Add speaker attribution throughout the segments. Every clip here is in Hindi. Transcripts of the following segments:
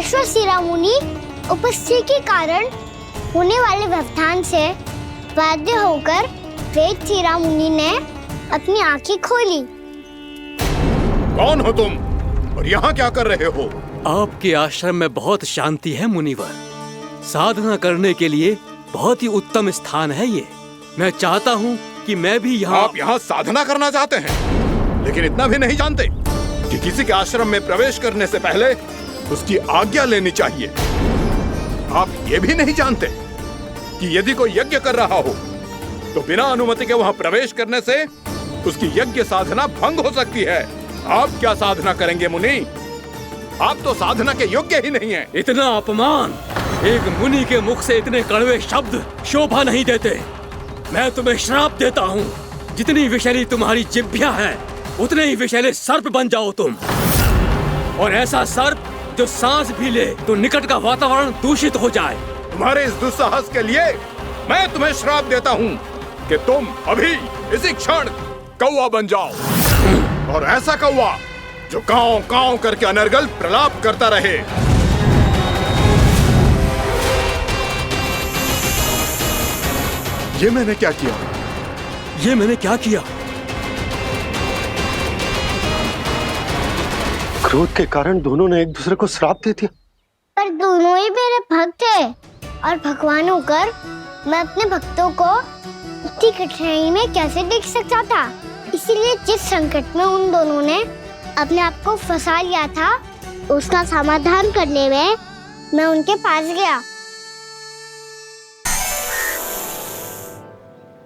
Speaker 1: अश्वशिरा मुनि उपस्थिति के कारण होने वाले व्यवधान से बाध्य होकर वेदशिरा मुनि ने अपनी आंखें खोली।
Speaker 2: कौन हो तुम और यहाँ क्या कर रहे हो?
Speaker 3: आपके आश्रम में बहुत शांति है मुनिवर। साधना करने के लिए बहुत ही उत्तम स्थान है ये। मैं चाहता हूँ कि मैं भी यहाँ।
Speaker 2: आप यहाँ साधना करना चाहते हैं, लेकिन इतना भी नहीं जानते कि किसी के आश्रम में प्रवेश करने से पहले उसकी आज्ञा लेनी चाहिए। आप ये भी नहीं जानते कि यदि कोई यज्ञ कर रहा हो तो बिना अनुमति के वहाँ प्रवेश करने से उसकी यज्ञ साधना भंग हो सकती है। आप क्या साधना करेंगे मुनि? आप तो साधना के योग्य ही नहीं हैं।
Speaker 3: इतना अपमान! एक मुनि के मुख से इतने कड़वे शब्द शोभा नहीं देते। मैं तुम्हें श्राप देता हूँ, जितनी विषैली तुम्हारी जिह्वा है उतने ही विषैले सर्प बन जाओ तुम। और ऐसा सर्प जो सांस भी ले तो निकट का वातावरण दूषित हो जाए।
Speaker 2: तुम्हारे इस दुस्साहस के लिए मैं तुम्हें श्राप देता हूँ कि तुम अभी इसी क्षण कौवा बन जाओ, और ऐसा कौवा जो कांव कांव करके अनर्गल प्रलाप करता रहे। ये मैंने क्या किया?
Speaker 3: ये मैंने क्या किया?
Speaker 4: क्रोध के कारण दोनों ने एक दूसरे को श्राप दे दिया।
Speaker 1: पर दोनों ही मेरे भक्त हैं और भगवान होकर मैं अपने भक्तों को इतनी कठिनाई में कैसे देख सकता था। इसीलिए जिस संकट में उन दोनों ने अपने आप को फंसा लिया था, उसका समाधान करने में मैं उनके पास गया।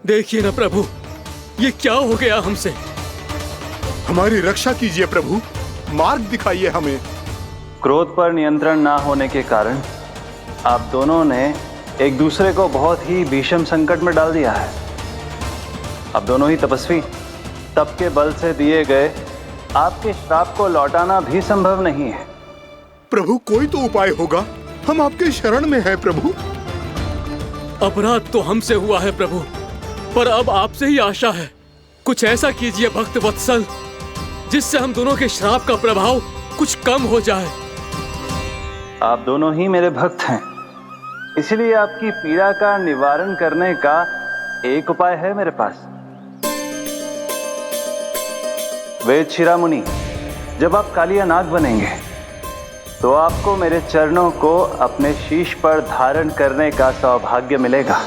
Speaker 3: देखिए ना प्रभु, ये क्या हो गया हमसे?
Speaker 2: हमारी रक्षा कीजिए प्रभु, मार्ग दिखाइए हमें।
Speaker 5: क्रोध पर नियंत्रण ना होने के कारण आप दोनों ने एक दूसरे को बहुत ही भीषण संकट में डाल दिया है। अब दोनों ही तपस्वी, तप के बल से दिए गए आपके श्राप को लौटाना भी संभव नहीं है।
Speaker 2: प्रभु कोई तो उपाय होगा, हम आपके शरण में हैं प्रभु।
Speaker 3: अपराध तो हमसे हुआ है प्रभु, पर अब आपसे ही आशा है। कुछ ऐसा कीजिए भक्त वत्सल, जिससे हम दोनों के श्राप का प्रभाव कुछ कम हो जाए।
Speaker 5: आप दोनों ही मेरे भक्त हैं, इसलिए आपकी पीड़ा का निवारण करने का एक उपाय है मेरे पास। वेदशिरा मुनि, जब आप कालिया नाग बनेंगे तो आपको मेरे चरणों को अपने शीश पर धारण करने का सौभाग्य मिलेगा।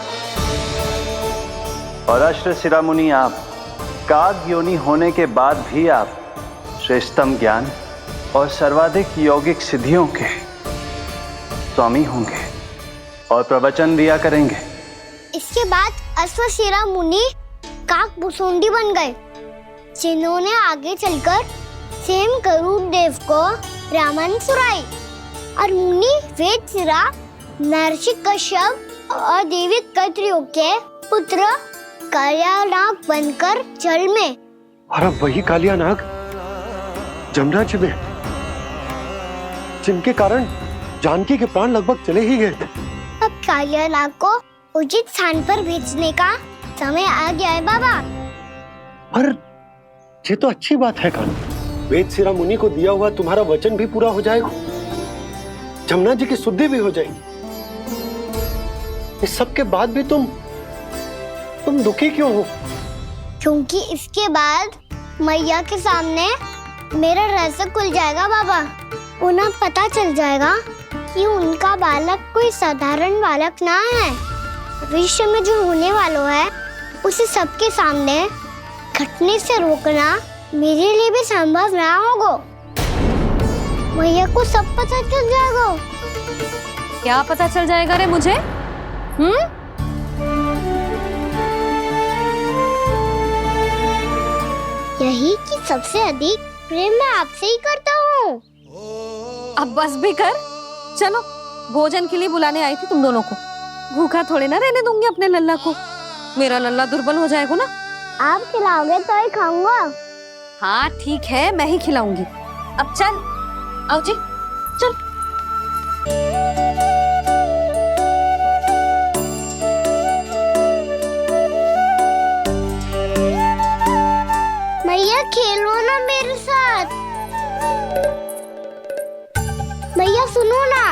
Speaker 5: और अश्वशिरा मुनि, आप काग योनि होने के बाद भी आप श्रेष्ठतम ज्ञान और सर्वाधिक यौगिक सिद्धियों के स्वामी होंगे और प्रवचन दिया करेंगे।
Speaker 1: इसके बाद अश्वशिरा मुनि काकभुसुंडी बन गए, जिन्होंने आगे चलकर स्वयं गरुड़ देव को रामायण सुनाई। और मुनि वेदशिरा महर्षि कश्यप और देवी कैत्रियों के पुत्र कालिया नाग बनकर जल में।
Speaker 4: और अब वही कालिया नाग जमराज में, जिनके कारण जानकी के प्राण लगभग चले ही गए थे।
Speaker 1: अब कालिया नाग को उचित स्थान पर भेजने का समय आ गया है बाबा।
Speaker 4: पर ये तो अच्छी बात है कान, वेदशिरा मुनि को दिया हुआ तुम्हारा वचन भी पूरा हो जाएगा, जमुना जी की शुद्धि भी हो जाएगी। इस सब के बाद भी तुम दुखी क्यों हो?
Speaker 1: क्योंकि इसके बाद मैया के सामने मेरा रहस्य खुल जाएगा बाबा। उन्हें पता चल जाएगा कि उनका बालक कोई साधारण बालक ना है। भविष्य में जो होने वाला है उसे सबके सामने घटने से रोकना मेरे लिए भी संभव ना होगा। मैया को सब पता चल जाएगा।
Speaker 6: क्या पता चल जाएगा रे मुझे?
Speaker 1: यही कि सबसे अधिक प्रेम मैं आपसे ही करता हूँ।
Speaker 6: अब बस भी कर, चलो भोजन के लिए बुलाने आई थी तुम दोनों को। भूखा थोड़े ना रहने दूंगी अपने लल्ला को, मेरा लल्ला दुर्बल हो जाएगा ना।
Speaker 1: आप खिलाओगे तो ही खाऊंगा।
Speaker 6: हाँ ठीक है, मैं ही खिलाऊंगी। अब चल, आओ जी, चल।
Speaker 1: मैया खेलो ना मेरे साथ। मैया सुनो ना।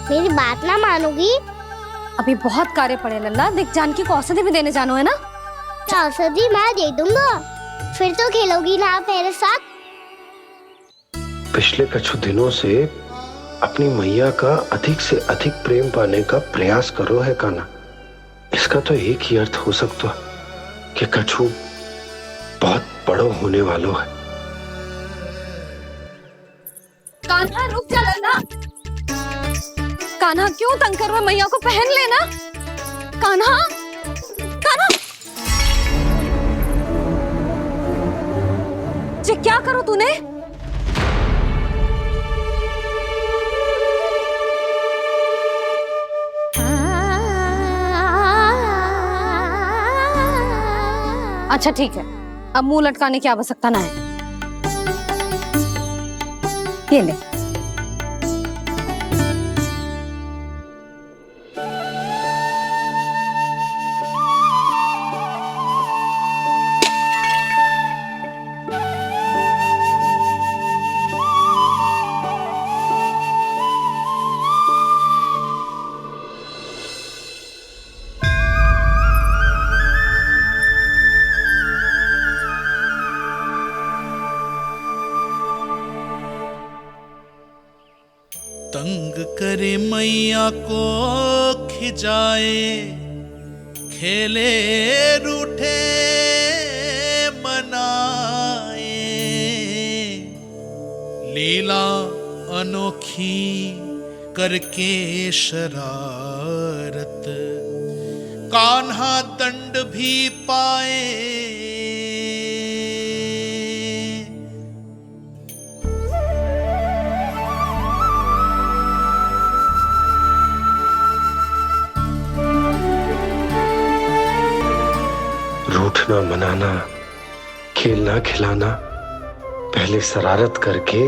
Speaker 1: मेरी बात ना मानोगी?
Speaker 6: अभी बहुत कार्य पड़े लल्ला, देख जानकी को औषधि भी देने जानो है ना।
Speaker 1: औषधि मैं दे दूंगा, फिर तो खेलोगी ना आप मेरे साथ।
Speaker 4: पिछले कुछ दिनों से अपनी मैया का अधिक से अधिक प्रेम पाने का प्रयास करो है कान्हा। इसका तो एक ही अर्थ हो सकता कि कछु बहुत बड़ो होने वालों है।
Speaker 6: कान्हा रुक जा लल्ला। कान्हा क्यों तंग कर रहा है? मैया को पहन लेना। कान्हा, कान्हा, ये क्या करो तूने? अच्छा ठीक है, अब मुंह लटकाने की आवश्यकता ना है। ये ले।
Speaker 7: तंग करे मैया को खिजाए, खेले रूठे मनाए, लीला अनोखी करके शरारत, कान्हा दंड भी पाए।
Speaker 4: रूठना मनाना, खेलना खिलाना, पहले शरारत करके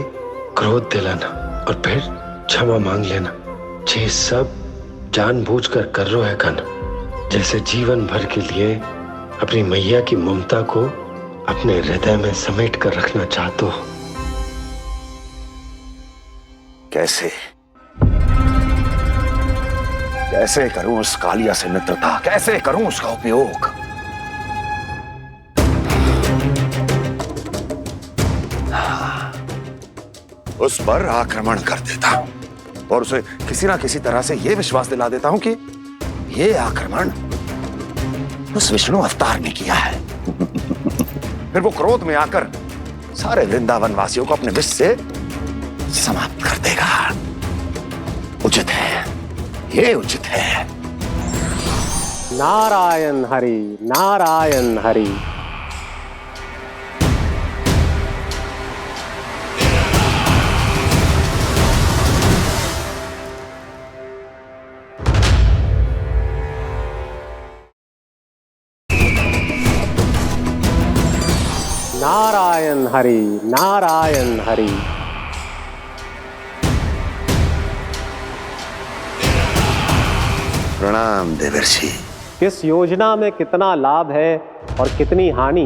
Speaker 4: क्रोध दिलाना और फिर क्षमा मांग लेना, ये सब जानबूझकर कर रहे है कान्हा। जैसे जीवन भर के लिए अपनी मैया की ममता को अपने हृदय में समेट कर रखना चाहते हो।
Speaker 8: कैसे कैसे करूं उस कालिया से मित्रता, कैसे करूं उसका उपयोग? उस पर आक्रमण कर देता हूं और उसे किसी ना किसी तरह से यह विश्वास दिला देता हूं कि यह आक्रमण उस विष्णु अवतार ने किया है। फिर वो क्रोध में आकर सारे वृंदावन वासियों को अपने विष से समाप्त कर देगा। उचित है, ये उचित है।
Speaker 4: नारायण हरि, नारायण हरि। नारायण हरि, नारायण हरि।
Speaker 8: प्रणाम देवर्षि।
Speaker 9: किस योजना में कितना लाभ है और कितनी हानि,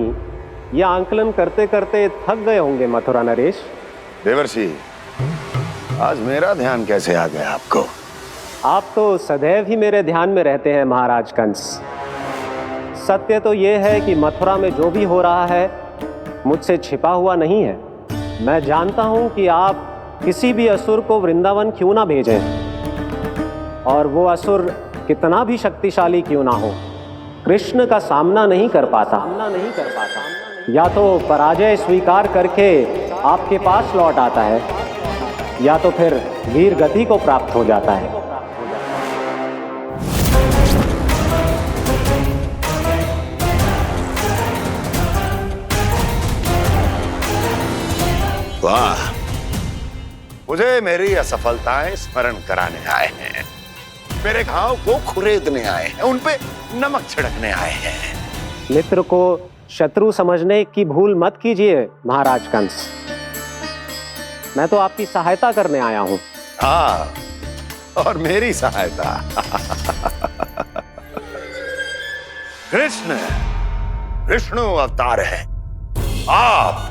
Speaker 9: यह आंकलन करते करते थक गए होंगे मथुरा नरेश।
Speaker 8: देवर्षि, आज मेरा ध्यान कैसे आ गया आपको?
Speaker 9: आप तो सदैव ही मेरे ध्यान में रहते हैं महाराज कंस। सत्य तो यह है कि मथुरा में जो भी हो रहा है मुझसे छिपा हुआ नहीं है। मैं जानता हूं कि आप किसी भी असुर को वृंदावन क्यों ना भेजें, और वो असुर कितना भी शक्तिशाली क्यों ना हो, कृष्ण का सामना नहीं कर पाता। या तो पराजय स्वीकार करके आपके पास लौट आता है, या तो फिर वीर गति को प्राप्त हो जाता है।
Speaker 8: वाह, मुझे मेरी असफलताएं स्मरण कराने आए हैं, मेरे घाव को खुरेदने आए हैं, उन पे नमक छिड़कने आए हैं।
Speaker 9: मित्र को शत्रु समझने की भूल मत कीजिए महाराज कंस। मैं तो आपकी सहायता करने आया हूं।
Speaker 8: हाँ, और मेरी सहायता। कृष्ण विष्णु अवतार है, आप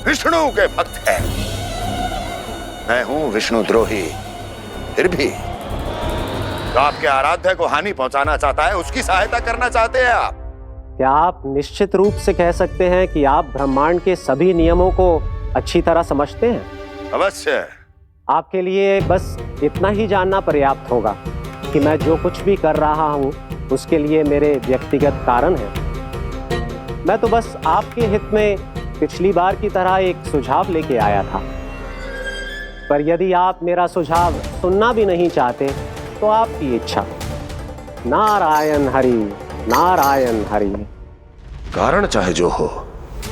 Speaker 8: विष्णु के भक्त हैं। मैं हूं विष्णुद्रोही, फिर भी तो आपके आराध्य को हानि पहुंचाना चाहता है, उसकी सहायता करना चाहते हैं आप।
Speaker 9: क्या आप निश्चित रूप से कह सकते हैं कि आप ब्रह्मांड के सभी नियमों को अच्छी तरह समझते हैं?
Speaker 8: अवश्य।
Speaker 9: आपके लिए बस इतना ही जानना पर्याप्त होगा कि मैं जो कुछ भी कर रहा हूं उसके लिए मेरे व्यक्तिगत कारण हैं। मैं तो बस आपके हित में पिछली बार की तरह एक सुझाव लेके आया था, पर यदि आप मेरा सुझाव सुनना भी नहीं चाहते तो आपकी इच्छा। नारायण हरि, नारायण हरि।
Speaker 8: कारण चाहे जो हो,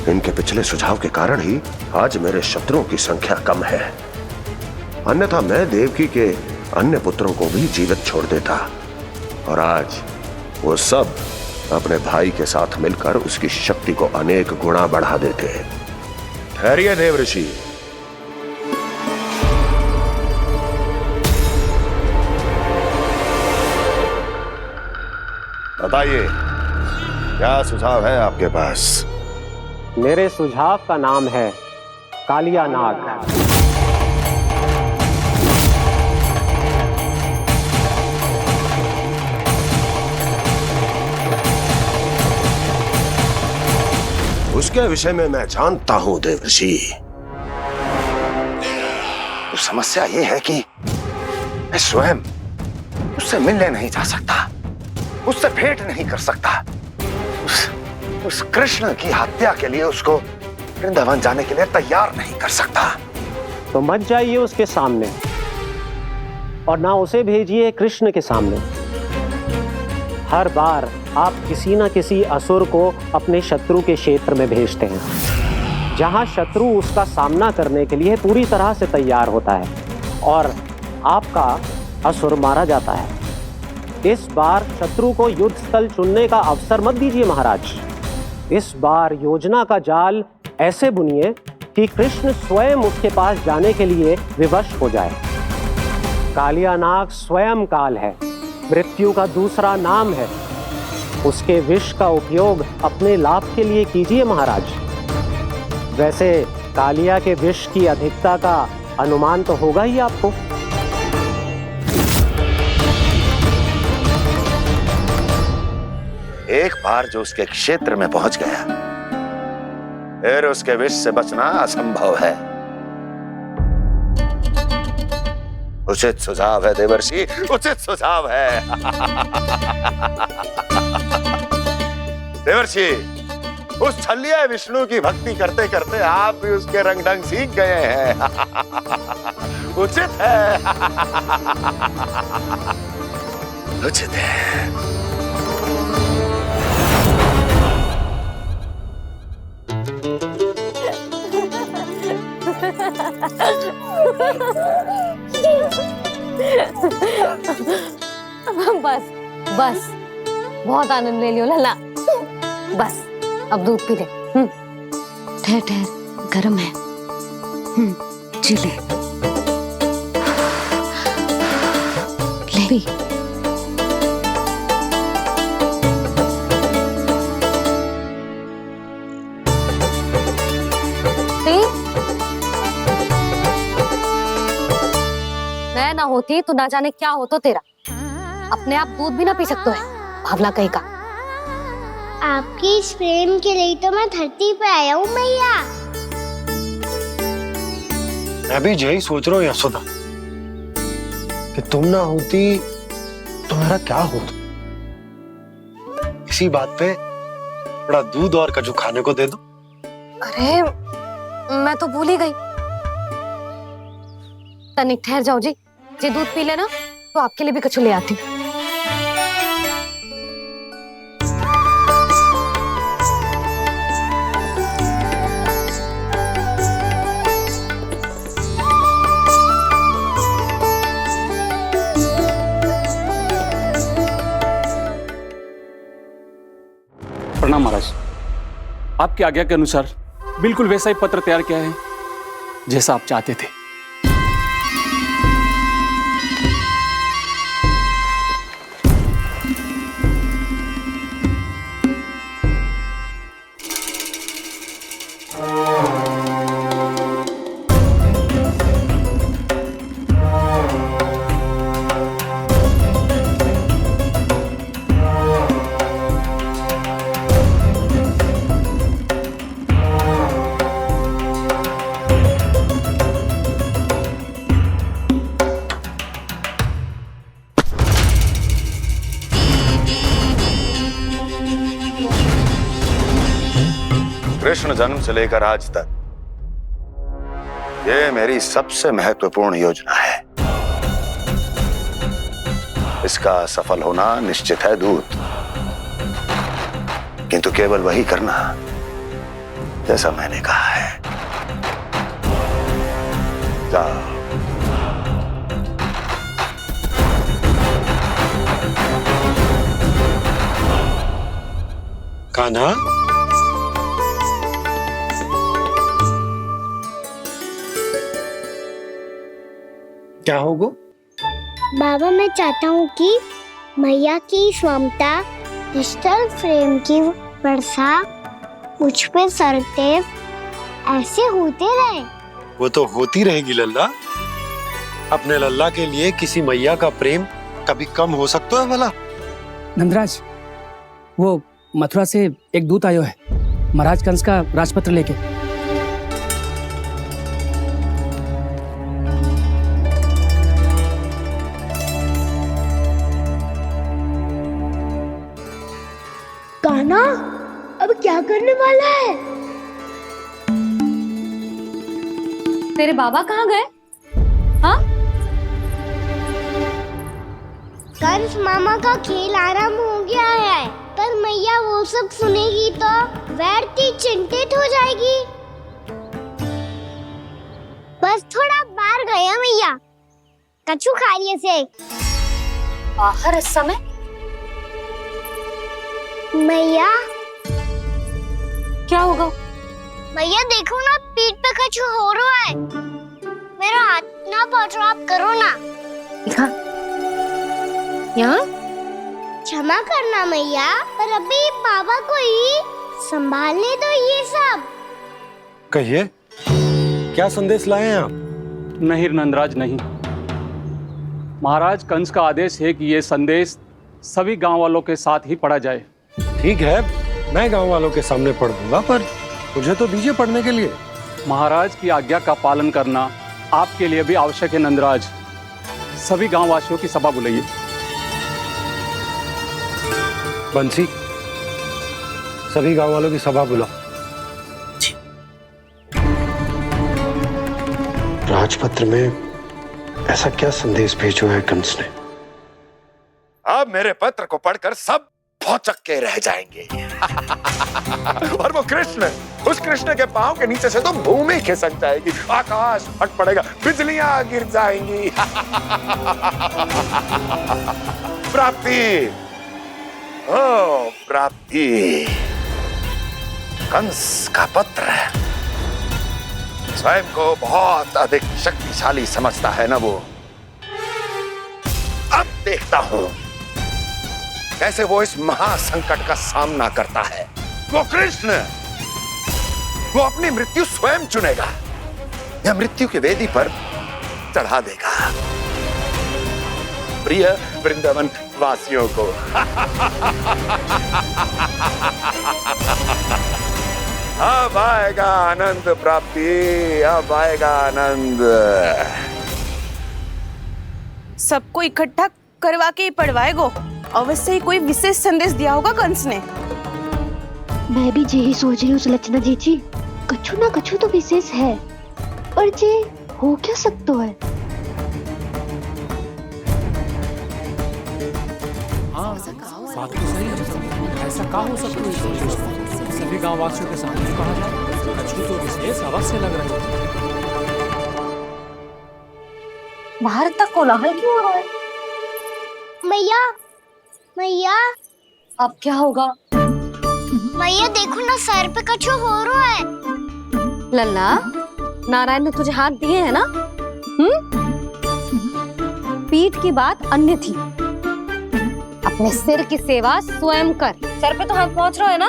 Speaker 8: इनके पिछले सुझाव के कारण ही आज मेरे शत्रुओं की संख्या कम है। अन्यथा मैं देवकी के अन्य पुत्रों को भी जीवित छोड़ देता, और आज वो सब अपने भाई के साथ मिलकर उसकी शक्ति को अनेक गुणा बढ़ा देते। ठहरिए देवऋषि। बताइए, क्या सुझाव है आपके पास?
Speaker 9: मेरे सुझाव का नाम है कालिया नाग।
Speaker 8: उसके विषय में मैं जानता हूं देवऋषि। तो समस्या यह है कि मैं स्वयं उससे मिलने नहीं जा सकता, उससे भेंट नहीं कर सकता। उस कृष्ण की हत्या के लिए उसको वृंदावन जाने के लिए तैयार नहीं कर सकता।
Speaker 9: तो मत जाइए उसके सामने, और ना उसे भेजिए कृष्ण के सामने। हर बार आप किसी न किसी असुर को अपने शत्रु के क्षेत्र में भेजते हैं, जहां शत्रु उसका सामना करने के लिए पूरी तरह से तैयार होता है और आपका असुर मारा जाता है। इस बार शत्रु को युद्ध स्थल चुनने का अवसर मत दीजिए महाराज। इस बार योजना का जाल ऐसे बुनिए कि कृष्ण स्वयं उसके पास जाने के लिए विवश हो जाए। कालिया नाग स्वयं काल है, मृत्यु का दूसरा नाम है। उसके विष का उपयोग अपने लाभ के लिए कीजिए महाराज। वैसे कालिया के विष की अधिकता का अनुमान तो होगा ही आपको।
Speaker 8: एक बार जो उसके क्षेत्र में पहुंच गया, फिर उसके विष से बचना असंभव है। उचित सुझाव है देवर्षि, उचित सुझाव है। देवर्षि, उस छलिया विष्णु की भक्ति करते करते आप भी उसके रंग ढंग सीख गए हैं। उचित है, उचित है।
Speaker 6: बस बस, बहुत आनंद ले लियो लल्ला। बस अब दूध पी ले।
Speaker 10: ठहर ठहर, गर्म है। जी ले ले।
Speaker 6: मैं ना होती तो ना जाने क्या होता तेरा। अपने आप दूध भी ना पी सकते है, भावला कहीं का।
Speaker 1: आपकी इस प्रेम के लिए तो मैं धरती पे आया हूँ मैया।
Speaker 4: मैं भी यही सोच रहा हूँ यशोदा, कि तुम ना होती तो मेरा क्या होता। इसी बात पे थोड़ा दूध और कजू खाने को दे दो।
Speaker 6: अरे मैं तो भूल ही गई। तनिक ठहर जाओ जी, दूध पी लेना तो आपके लिए भी कछु ले आती।
Speaker 11: प्रणाम महाराज। आपकी आज्ञा के अनुसार बिल्कुल वैसा ही पत्र तैयार किया है जैसा आप चाहते थे।
Speaker 8: कृष्ण जन्म से लेकर आज तक ये मेरी सबसे महत्वपूर्ण योजना है। इसका सफल होना निश्चित है दूत, किंतु केवल वही करना जैसा मैंने कहा है। जाओ।
Speaker 4: कान्हा, क्या होगा?
Speaker 1: बाबा मैं चाहता हूँ कि मैया की स्वमता क्रिस्टल फ्रेम की वर्षा मुझ पे सरते ऐसे होते रहे।
Speaker 4: वो तो होती रहेगी लल्ला। अपने लल्ला के लिए किसी मैया का प्रेम कभी कम हो सकता है भला?
Speaker 12: नंदराज, वो मथुरा से एक दूत आयो है महाराज कंस का राजपत्र लेके।
Speaker 1: कान्हा अब क्या करने वाला है?
Speaker 6: तेरे बाबा कहाँ गए? हाँ?
Speaker 1: कंस मामा का खेल आरंभ हो गया है, पर मैया वो सब सुनेगी तो व्यर्थी चिंतित हो जाएगी। बस थोड़ा बाहर गया मैया, कछु खा लिये से।
Speaker 6: बाहर इस समय?
Speaker 1: मैया
Speaker 6: क्या होगा?
Speaker 1: मैया देखो ना, पीठ पे कछु हो रहा है। मेरा हाथ ना पहुंचो, आप करो ना।
Speaker 6: दिखा यहाँ।
Speaker 1: क्षमा करना मैया, पर अभी बाबा को ही संभालने दो ये सब।
Speaker 4: कहिए, क्या संदेश लाए हैं आप?
Speaker 11: नहीं नंदराज, नहीं। महाराज कंस का आदेश है कि ये संदेश सभी गांव वालों के साथ ही पढ़ा जाए।
Speaker 4: ठीक है, मैं गांव वालों के सामने पढ़ दूंगा, पर मुझे तो दीजिए पढ़ने के लिए।
Speaker 11: महाराज की आज्ञा का पालन करना आपके लिए भी आवश्यक है नंदराज। सभी गांव वासियों की सभा बुलाइए।
Speaker 4: बंसी, सभी गांव वालों की सभा बुलाओ। राजपत्र में ऐसा क्या संदेश भेजो है कंस ने?
Speaker 8: अब मेरे पत्र को पढ़कर सब भौचक के रह जाएंगे। और वो कृष्ण, उस कृष्ण के पांव के नीचे से तो भूमि खिसक जाएगी, आकाश फट पड़ेगा, बिजलियां गिर जाएंगी। प्राप्ति, ओ प्राप्ति, कंस का पत्र। स्वयं को बहुत अधिक शक्तिशाली समझता है ना वो। अब देखता हूं कैसे वो इस महासंकट का सामना करता है। वो कृष्ण, वो अपनी मृत्यु स्वयं चुनेगा या मृत्यु की वेदी पर चढ़ा देगा प्रिय वृंदावन वासियों को। अब आएगा आनंद प्राप्ति, अब आएगा आनंद।
Speaker 13: सबको इकट्ठा करवा के ही पढ़वाएगो। अवश्य ही कोई विशेष संदेश दिया होगा कंस ने।
Speaker 10: मैं भी यही सोच रही हूँ सुलक्षणा जीजी, कछु ना कछु तो विशेष है, पर जे हो क्या सकता है?
Speaker 12: हाँ, बात तो सही है। ऐसा क्या हो सकता है? सभी गांव वासियों के सामने पढ़ा जाए, कछु तो विशेष अवश्य लग रहा है।
Speaker 6: बाहर तक कोलाहल क्यों हो रहा है?
Speaker 1: मैया, मैया,
Speaker 6: अब क्या होगा?
Speaker 1: मैया देखो ना, सर पे कछु हो रहा है।
Speaker 6: लल्ला, नारायण ने तुझे हाथ दिए हैं ना? पीठ की बात अन्य थी। अपने सिर की सेवा स्वयं कर। सर पे तो हाथ पहुंच रहा है ना?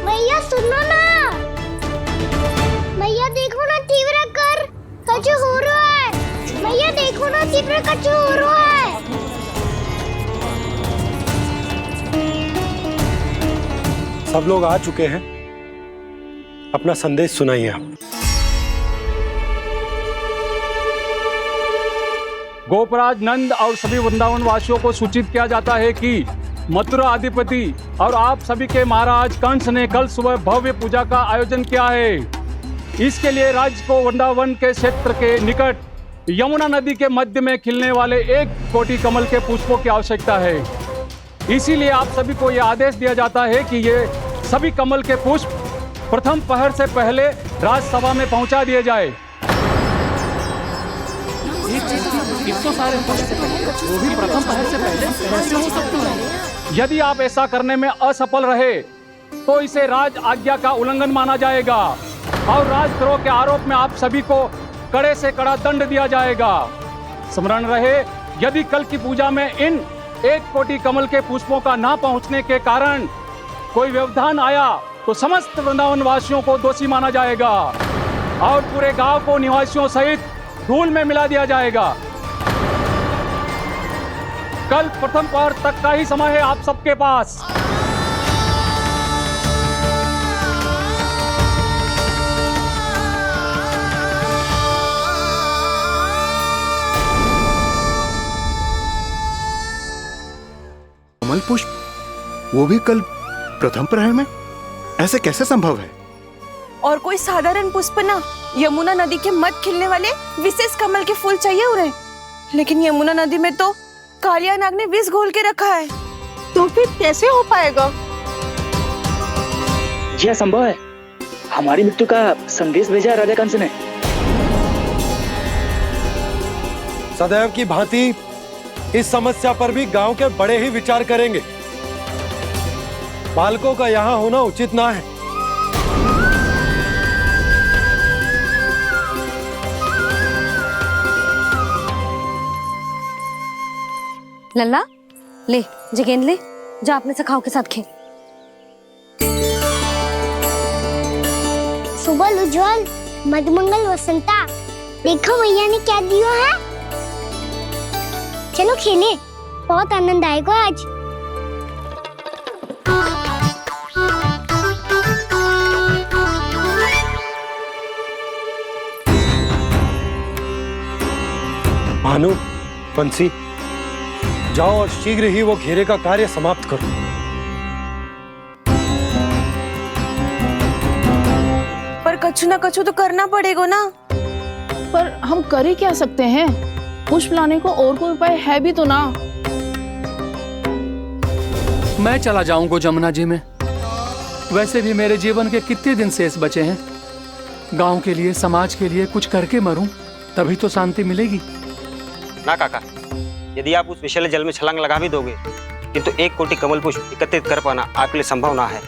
Speaker 1: मैया सुनो ना, मैया देखो ना, तीव्र कर, कछु हो रहा है। मैया देखो ना, तीव्र कछु हो रहा है।
Speaker 4: सब लोग आ चुके हैं, अपना संदेश सुनाइए आप।
Speaker 11: गोपराज नंद और सभी वृंदावन वासियों को सूचित किया जाता है कि मथुरा अधिपति और आप सभी के महाराज कंस ने कल सुबह भव्य पूजा का आयोजन किया है। इसके लिए राज्य को वृंदावन के क्षेत्र के निकट यमुना नदी के मध्य में खिलने वाले 1 कोटि कमल के पुष्पों की आवश्यकता है। इसीलिए आप सभी को यह आदेश दिया जाता है कि ये सभी कमल के पुष्प प्रथम पहर से पहले राजसभा में पहुंचा दिए जाए।
Speaker 12: इतने सारे पुष्प वो भी प्रथम पहर से पहले कैसे हो सकते हैं?
Speaker 11: यदि आप ऐसा करने में असफल रहे तो इसे राज आज्ञा का उल्लंघन माना जाएगा और राजद्रोह के आरोप में आप सभी को कड़े से कड़ा दंड दिया जाएगा। स्मरण रहे, यदि कल की पूजा में इन 1 कोटि कमल के पुष्पों का ना पहुंचने के कारण कोई व्यवधान आया तो समस्त वृंदावन वासियों को दोषी माना जाएगा और पूरे गांव को निवासियों सहित धूल में मिला दिया जाएगा। कल प्रथम पहर तक का ही समय है आप सबके पास।
Speaker 2: कमल पुष्प, वो भी कल प्रथम प्रहर में? ऐसे कैसे संभव है?
Speaker 13: और कोई साधारण पुष्प ना, यमुना नदी के मध्य खिलने वाले विशेष कमल के फूल चाहिए उन्हें। लेकिन यमुना नदी में तो कालिया नाग ने विष घोल के रखा है, तो फिर कैसे हो पाएगा?
Speaker 14: यह संभव है। हमारी मृत्यु का संदेश भेजा राजा कंस ने।
Speaker 4: सदैव की भांति इस समस्या पर भी गांव के बड़े ही विचार करेंगे। बालकों का यहाँ होना उचित ना है।
Speaker 6: लल्ला ले, जे गेंद ले, जा अपने सखाओं के साथ खेल।
Speaker 1: सुबह उज्जवल, मधुमंगल वसंता, देखो मैया ने क्या दिया है। चलो खेलें, बहुत आनंद आएगा आज।
Speaker 4: भानु, बंसी, जाओ और शीघ्र ही वो घेरे का कार्य समाप्त करो।
Speaker 13: पर कछु ना कछु तो करना पड़ेगा ना।
Speaker 15: पर हम कर ही क्या सकते हैं? पुष्प लाने को और कोई उपाय है भी तो ना।
Speaker 12: मैं चला जाऊंगा जमुना जी में। वैसे भी मेरे जीवन के कितने दिन शेष बचे हैं। गांव के लिए, समाज के लिए कुछ करके मरूं, तभी तो शांति मिलेगी।
Speaker 16: ना काका, यदि आप उस विषैले जल में छलांग लगा भी दोगे, किंतु 1 कोटि कमल पुष्प एकत्रित कर पाना आपके लिए संभव ना है।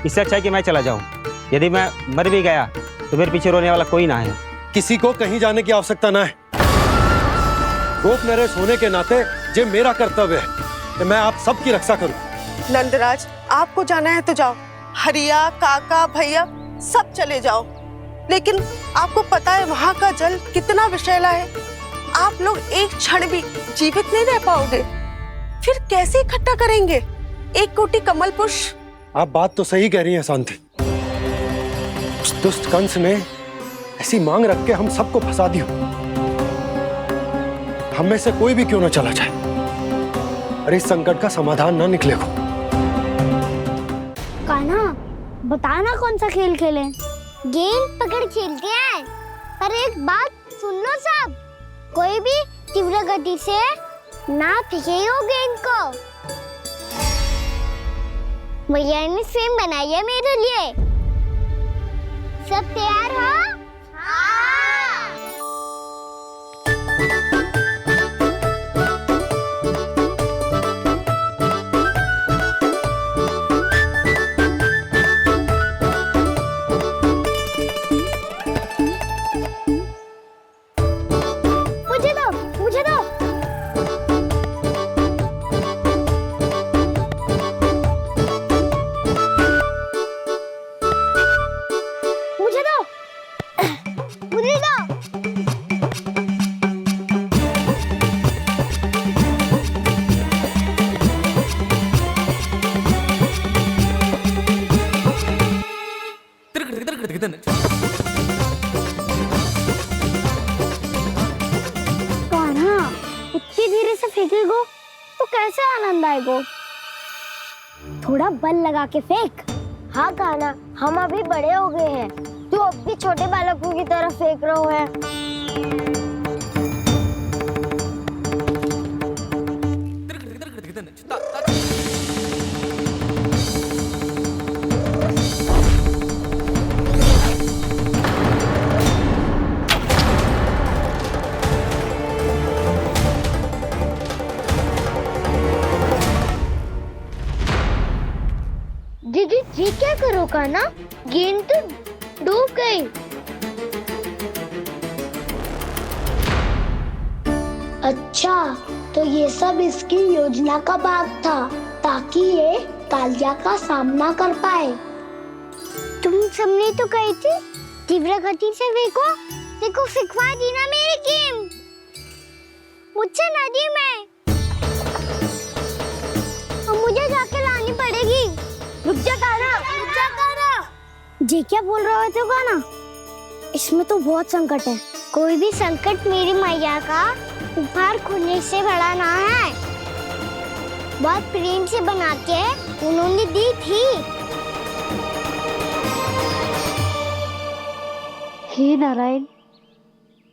Speaker 16: इससे अच्छा है कि मैं चला जाऊं। यदि मैं मर भी गया तो मेरे पीछे रोने वाला कोई ना है।
Speaker 4: किसी को कहीं जाने की आवश्यकता ना है। गोप नरेश होने के नाते ये मेरा कर्तव्य है कि मैं आप सबकी रक्षा करूं।
Speaker 17: नंदराज, आपको जाना है तो जाओ। हरिया, काका, भैया सब चले जाओ। लेकिन आपको पता है वहाँ का जल कितना विषैला है। आप लोग एक क्षण भी जीवित नहीं रह पाओगे। फिर कैसे इकट्ठा करेंगे 1 कोटि कमल पुष्प?
Speaker 4: आप बात तो सही कह रही हैं शांति। उस दुष्ट कंस ने ऐसी मांग रख के हम सबको फंसा दिया। हम में से कोई भी क्यों ना चला जाए और इस संकट का समाधान ना निकले को।
Speaker 1: कान्हा, बताना कौन सा खेल खेलें? गेंद पकड़ खेलते हैं। पर एक बात सुन लो सब, कोई भी तीव्र गति से ना फेंकेगा गेंद को। भैया ने फ्रेम बनाई है मेरे लिए। सब तैयार हो? हाँ। मुझे दो, मुझे दो। मुझे दो, मुझे दो। कान्हा, इतनी धीरे से फेंकेगो तो कैसे आनंद आएगा? थोड़ा बल लगा के फेंक। हाँ कान्हा, हम अभी बड़े हो गए हैं, तू अब भी छोटे बालकों की तरह फेंक रहा है। दीदी जी क्या करो कान्हा, गेंद तो डूब गई। अच्छा, तो ये सब इसकी योजना का भाग था ताकि ये कालिया का सामना कर पाए। तुम सबने तो कही थी तीव्र गति से फेंको, देखो फिकवा दी ना मेरी गेम मुझसे नदी में। अब मुझे जाके लानी पड़ेगी। रुक जा कान्हा, रुक जा कान्हा। जी क्या बोल रहे थे कान्हा? इसमें तो बहुत संकट है। कोई भी संकट मेरी मैया का उपहार खोने से बड़ा ना है। बहुत प्रेम से बना के उन्होंने दी थी।
Speaker 10: हे नारायण,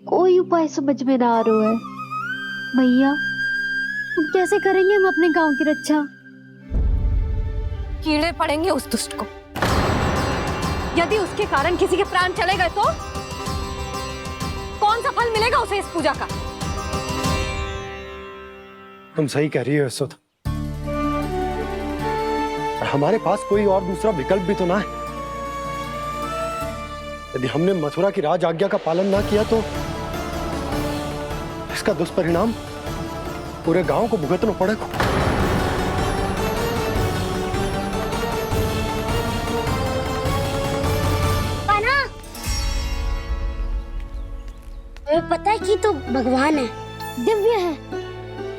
Speaker 10: कोई उपाय समझ में ना आ रहा है। मैया,
Speaker 6: अब कैसे करेंगे हम अपने गांव की रक्षा? कीड़े पड़ेंगे उस दुष्ट को। यदि उसके कारण किसी के प्राण चले गए तो कौन सा फल मिलेगा उसे इस पूजा का?
Speaker 4: तुम सही कह रही हो यशोदा, और हमारे पास कोई और दूसरा विकल्प भी तो ना है। यदि हमने मथुरा की राज आज्ञा का पालन ना किया तो इसका दुष्परिणाम पूरे गांव को भुगतना पड़ेगा।
Speaker 1: तुम्हें पता है कि तो भगवान है, दिव्य है,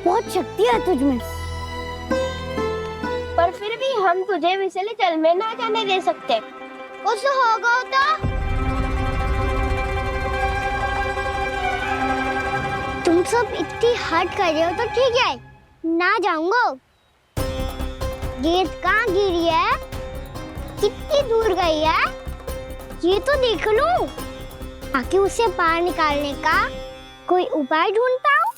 Speaker 1: बहुत शक्ति है तुझमें, पर फिर भी हम तुझे विषैले जल में ना जाने दे सकते। कुछ होगा तो तुम सब इतनी हट कर रहे हो तो ठीक है, ना जाऊंगा। गेंद कहाँ गिरी है, कितनी दूर गई है, ये तो देख लूं, ताकि उसे बाहर निकालने का कोई उपाय ढूंढ पाऊं।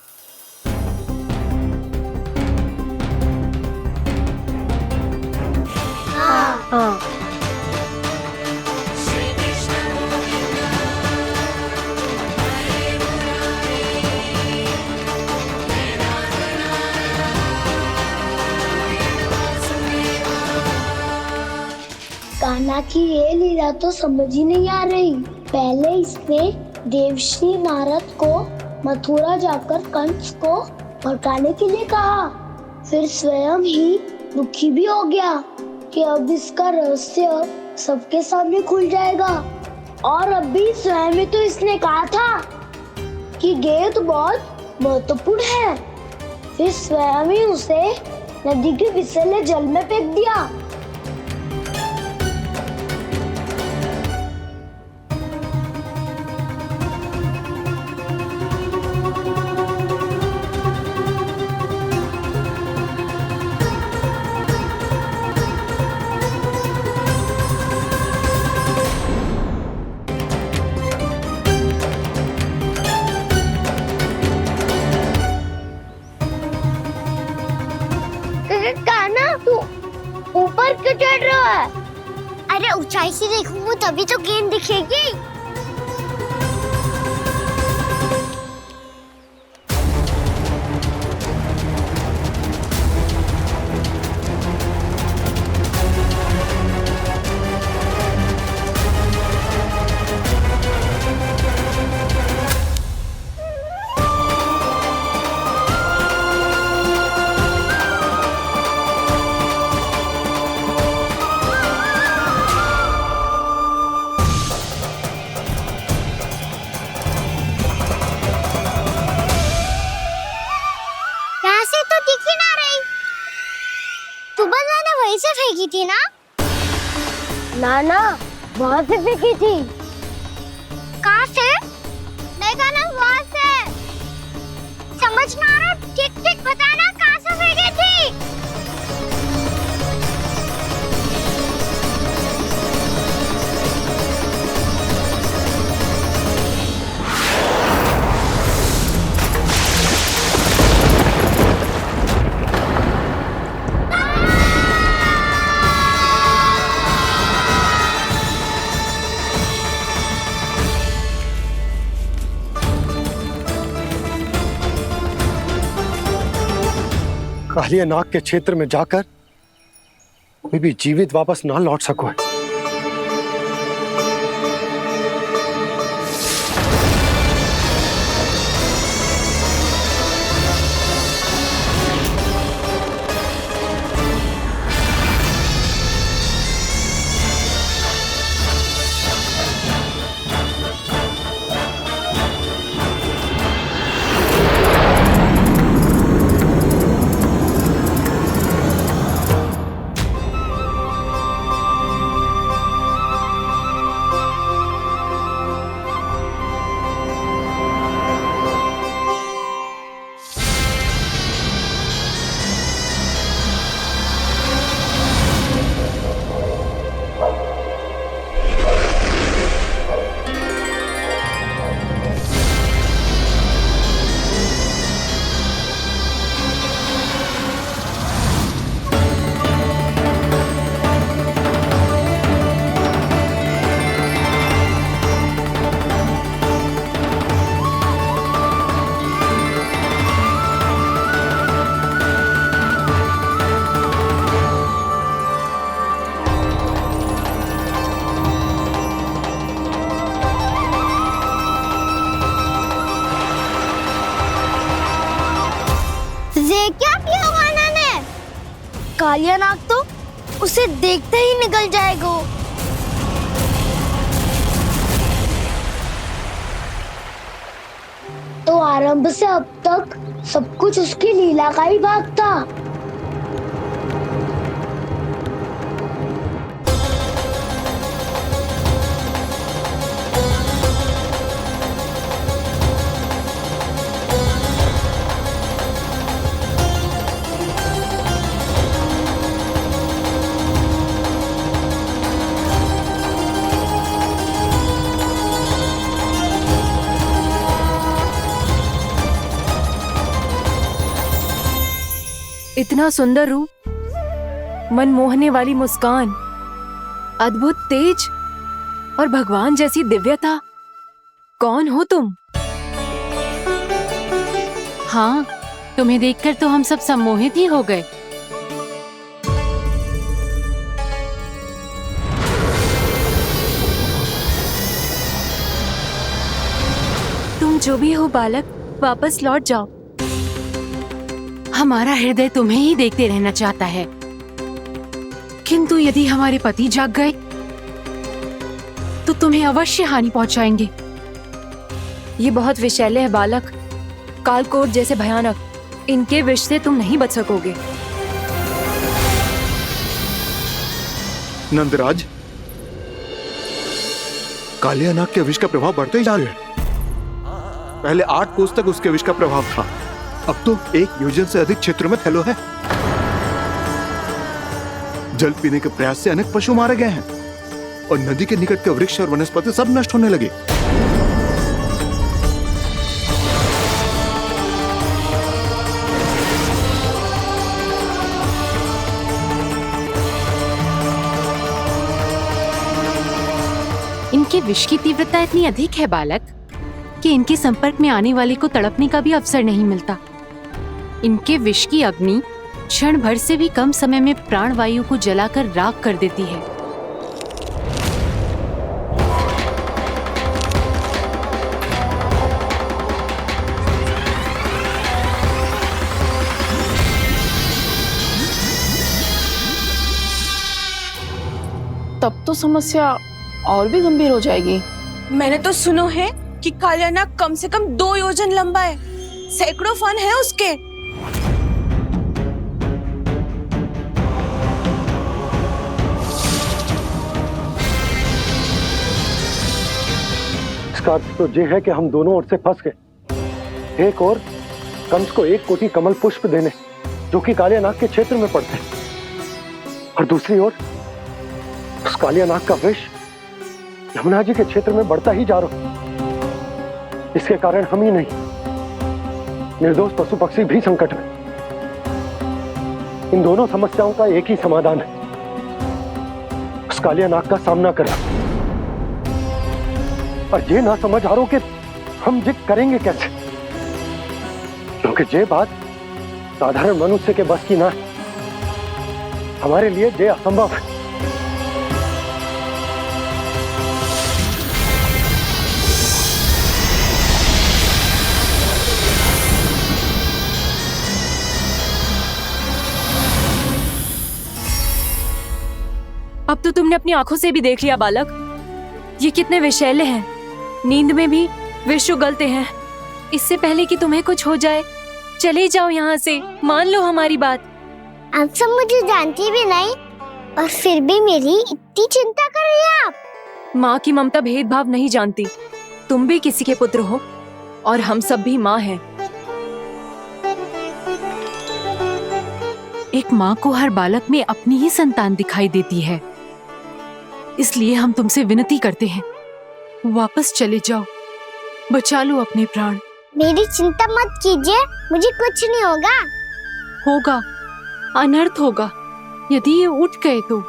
Speaker 1: हाँ। कान्हा की ये लीला तो समझ ही नहीं आ रही। पहले इसने देवश्री नारद को मथुरा जाकर कंस को भड़काने के लिए कहा, फिर स्वयं ही दुखी भी हो गया कि अब इसका रहस्य सबके सामने खुल जाएगा। और अभी स्वयं ही तो इसने कहा था कि गेंद बहुत महत्वपूर्ण है, फिर स्वयं ही उसे नदी के विषैले जल में फेंक दिया। ऊपर क्यों चढ़ रहा है? अरे ऊंचाई से देखूंगा तभी तो गेंद दिखेगी। वहीं से फेंकी थी ना? ना वहाँ से फेंकी थी। कहाँ से? नहीं कहना वहाँ से। समझ में आ रहा? ठीक बताना कहाँ से फेंकी थी?
Speaker 4: कालिया नाग के क्षेत्र में जाकर कोई भी जीवित वापस ना लौट सको है।
Speaker 1: ये क्या किया वाना ने? कालिया नाग तो उसे देखते ही निकल जाएगा। तो आरंभ से अब तक सब कुछ उसकी लीला का ही भाग था।
Speaker 13: इतना सुंदर रूप, मन मोहने वाली मुस्कान, अद्भुत तेज और भगवान जैसी दिव्यता। कौन हो तुम?
Speaker 18: हाँ, तुम्हें देखकर तो हम सब सम्मोहित ही हो गए।
Speaker 13: तुम जो भी हो बालक, वापस लौट जाओ।
Speaker 18: हमारा हृदय तुम्हें ही देखते रहना चाहता है, किंतु यदि हमारे पति जाग गए तो तुम्हें अवश्य हानि पहुंचाएंगे।
Speaker 13: ये बहुत विषैले है बालक, कालकोट जैसे भयानक। इनके विष से तुम नहीं बच सकोगे।
Speaker 2: नंदराज, कालिया नाग के विष का प्रभाव बढ़ते ही जा रहा है। पहले 8 कोस तक उसके विष का प्रभाव था, अब तो 1 योजन से अधिक क्षेत्र में फैलो है। जल पीने के प्रयास से अनेक पशु मारे गए हैं और नदी के निकट के वृक्ष और वनस्पति सब नष्ट होने लगे।
Speaker 18: इनके विष की तीव्रता इतनी अधिक है बालक कि इनके संपर्क में आने वाले को तड़पने का भी अवसर नहीं मिलता। इनके विष की अग्नि क्षण भर से भी कम समय में प्राणवायु को जलाकर राख कर देती है।
Speaker 15: तब तो समस्या और भी गंभीर हो जाएगी।
Speaker 13: मैंने तो सुनो है कि कालिया नाग कम से कम 2 योजन लंबा है, सैकड़ों फन है उसके।
Speaker 4: इसका अर्थ तो ये है कि हम दोनों ओर से फंस गए। एक और कंस को 1 कोटि कमल पुष्प देने जो कि कालिया नाग के क्षेत्र में पड़ते हैं, और दूसरी ओर उस कालिया नाग का विष यमुना जी के क्षेत्र में बढ़ता ही जा रहा। इसके कारण हम ही नहीं, निर्दोष पशु पक्षी भी संकट में। इन दोनों समस्याओं का एक ही समाधान है, उस कालिया नाग का सामना करना। और ये ना समझ आ रहा कि हम ये करेंगे कैसे, क्योंकि ये बात
Speaker 9: साधारण मनुष्य के बस की ना, हमारे लिए ये असंभव है।
Speaker 18: अब तो तुमने अपनी आंखों से भी देख लिया बालक, ये कितने विषैले हैं। नींद में भी विष उगलते हैं। इससे पहले कि तुम्हें कुछ हो जाए, चले जाओ यहाँ से, मान लो हमारी बात।
Speaker 1: आप सब मुझे जानती भी नहीं और फिर भी मेरी इतनी चिंता कर रही हैं आप।
Speaker 18: माँ की ममता भेदभाव नहीं जानती। तुम भी किसी के पुत्र हो और हम सब भी माँ हैं। एक माँ को हर बालक में अपनी ही संतान दिखाई देती है। इसलिए हम तुमसे विनती करते हैं, वापस चले जाओ, बचा लो अपने प्राण।
Speaker 1: मेरी चिंता मत कीजिए, मुझे कुछ नहीं होगा।
Speaker 18: होगा, अनर्थ होगा यदि ये उठ गए तो।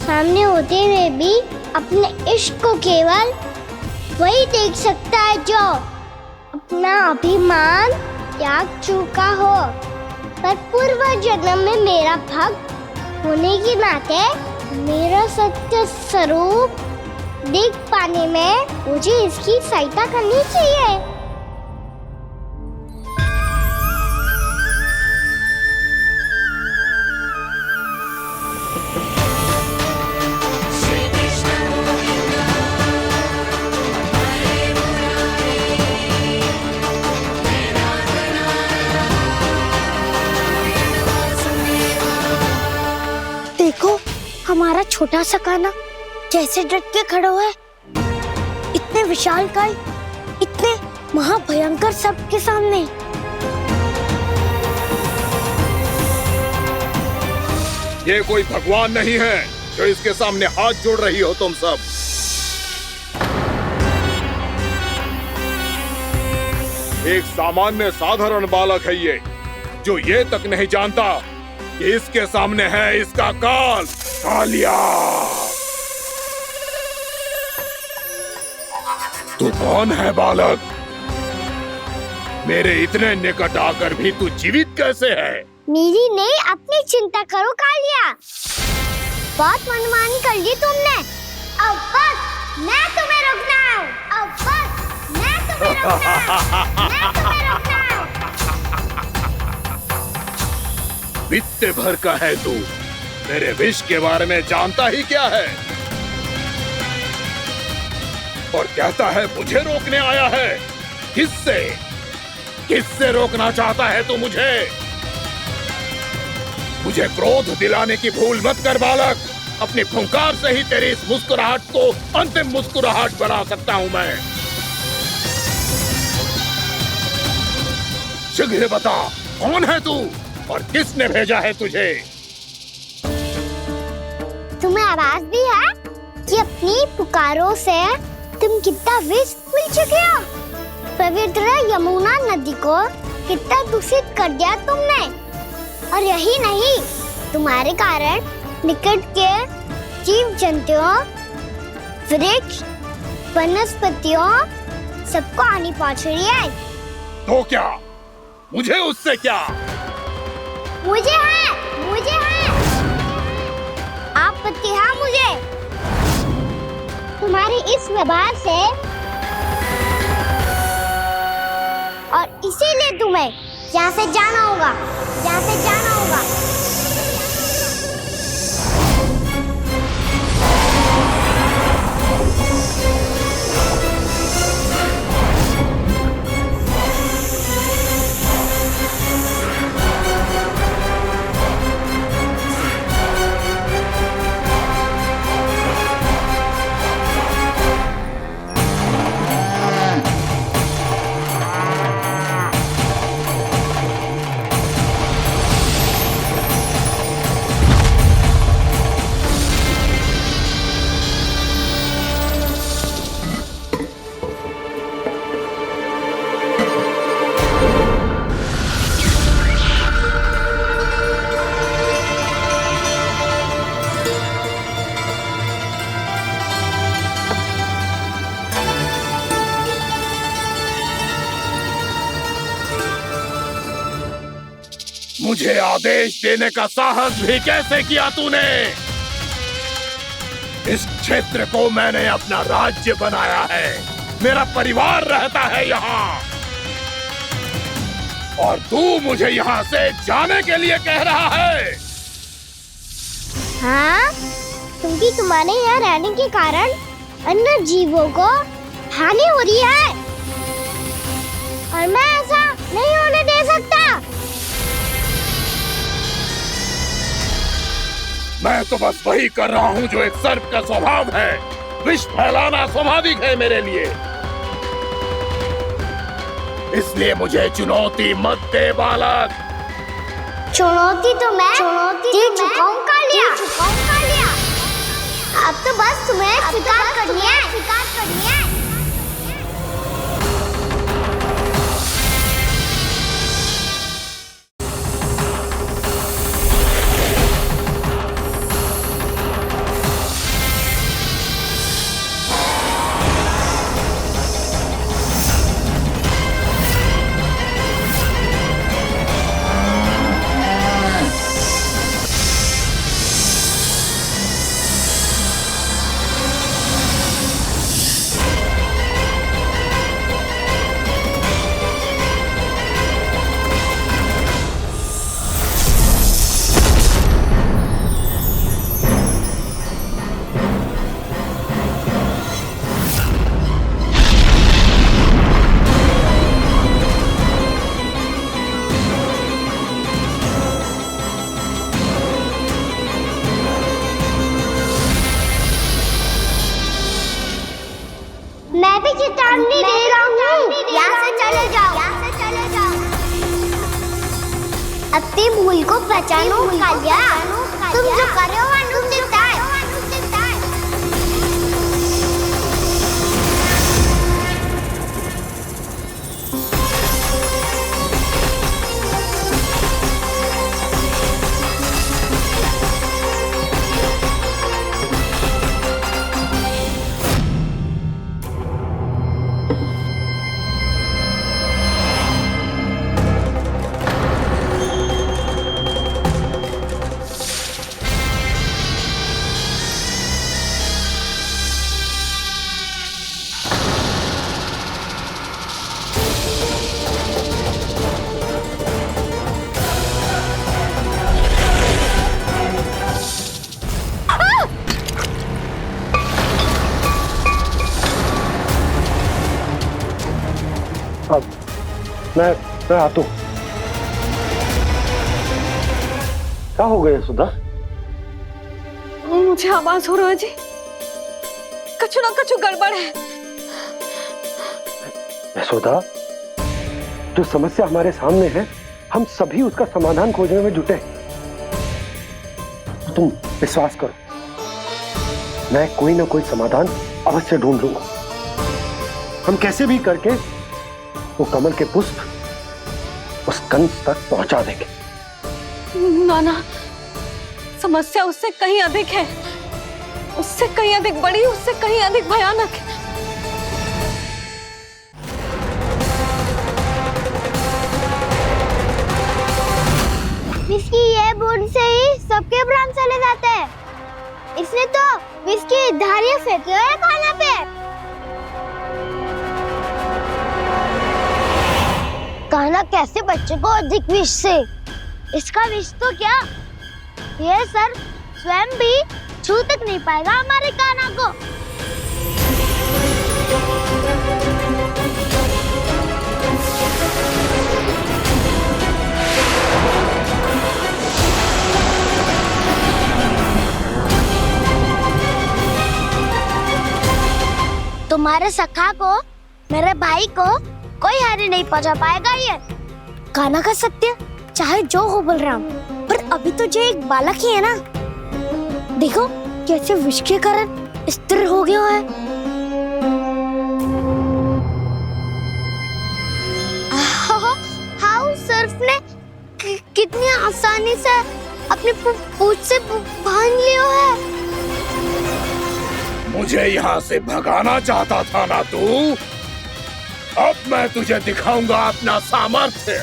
Speaker 1: सामने होते हुए भी अपने इश्क को केवल वही देख सकता है जो अपना अभिमान त्याग चुका हो। पर पूर्व जन्म में मेरा भक्त होने के नाते मेरा सत्य स्वरूप देख पाने में मुझे इसकी सहायता करनी चाहिए। देखो हमारा छोटा सा कान्हा कैसे डट के खड़ा हुआ है, इतने विशालकाय, इतने महाभयंकर सबके सामने।
Speaker 2: ये कोई भगवान नहीं है जो इसके सामने हाथ जोड़ रही हो तुम सब। एक सामान्य साधारण बालक है ये, जो ये तक नहीं जानता कि इसके सामने है इसका काल, कालिया। तू कौन है बालक? मेरे इतने निकट आकर भी तू जीवित कैसे है?
Speaker 1: मेरी नहीं, अपनी चिंता करो कालिया। बहुत मनमानी कर ली तुमने। अब बस मैं तुम्हें रोकना हूँ। अब बस मैं तुम्हें रोकना हूँ। मैं तुम्हें रोकना हूँ।
Speaker 2: बित्ते भर का है तू, मेरे विष के बारे में जानता ही क्या है? और कहता है मुझे रोकने आया है। किससे? किससे रोकना चाहता है तू मुझे? मुझे क्रोध दिलाने की भूल मत कर बालक। अपनी फुंकार से ही तेरी इस मुस्कुराहट को अंतिम मुस्कुराहट बना सकता हूं मैं। शीघ्र बता, कौन है तू और किसने भेजा है तुझे?
Speaker 1: तुम्हें आवाज भी है कि अपनी पुकारों से तुम कितना विष भूल चुके हो। पवित्र यमुना नदी को कितना दूषित कर दिया तुमने। और यही नहीं, तुम्हारे कारण निकट के जीव जंतुओं, वृक्ष, वनस्पतियों सबको हानि पहुंच रही है।
Speaker 2: तो क्या? मुझे उससे क्या?
Speaker 1: मुझे है। आप पति है मुझे। तुम्हारे इस व्यवहार से और इसीलिए तुम्हें यहाँ से जाना होगा।
Speaker 2: मुझे आदेश देने का साहस भी कैसे किया तूने? इस क्षेत्र को मैंने अपना राज्य बनाया है, मेरा परिवार रहता है यहाँ, और तू मुझे यहाँ से जाने के लिए कह रहा है?
Speaker 1: हाँ, क्योंकि तुम्हारे यहाँ रहने के कारण अन्य जीवों को हानि हो रही है और मैं ऐसा नहीं होने दे सकता।
Speaker 2: मैं तो बस वही कर रहा हूँ जो एक सर्प का स्वभाव है। विष फैलाना स्वाभाविक है मेरे लिए, इसलिए मुझे चुनौती मत दे बालक।
Speaker 1: चुनौती तो मैं दे चुका हूँ कालिया। अब तो बस तुम्हें शिकार करनी है। मैं भी चेतावनी दे रहा हूँ, यहाँ से चले जाओ। अपनी भूल को पहचानो कालिया, तुम जो कर रहे हो अनुचित है।
Speaker 4: मैं आता हूँ। क्या हो गया सुधा?
Speaker 6: मुझे आवाज हो रहा है जी, कछु ना कछु गड़बड़ है।
Speaker 4: यशोदा, जो समस्या हमारे सामने है, हम सभी उसका समाधान खोजने में जुटे। तुम विश्वास करो, मैं कोई ना कोई समाधान अवश्य ढूंढ लूंगा। हम कैसे भी करके वो कमल के पुष्प उस कंस तक पहुंचा देंगे।
Speaker 6: नाना, समस्या उससे कहीं अधिक है, उससे कहीं अधिक बड़ी, उससे कहीं अधिक भयानक है।
Speaker 1: इसकी ये बूंद से ही सबके प्राण चले जाते हैं। इसने तो विष की धारियां फेंकी है खाना पे। कान्हा कैसे बच्चे को अधिक विष से? इसका विष तो क्या, ये सर स्वयं भी छू तक नहीं पाएगा हमारे कान्हा को। तुम्हारे सखा को, मेरे भाई को कोई हानि नहीं पहुंचा पाएगा। ये कान्हा का सत्य चाहे जो हो बलराम, पर अभी तो जो एक बालक ही है ना। देखो कैसे विष के कारण स्थिर हो गया है। हाउ सर्फ ने कितनी आसानी से अपनी पूंछ से बांध लिया है।
Speaker 2: मुझे यहाँ से भगाना चाहता था ना तू? अब मैं तुझे दिखाऊंगा अपना सामर्थ्य।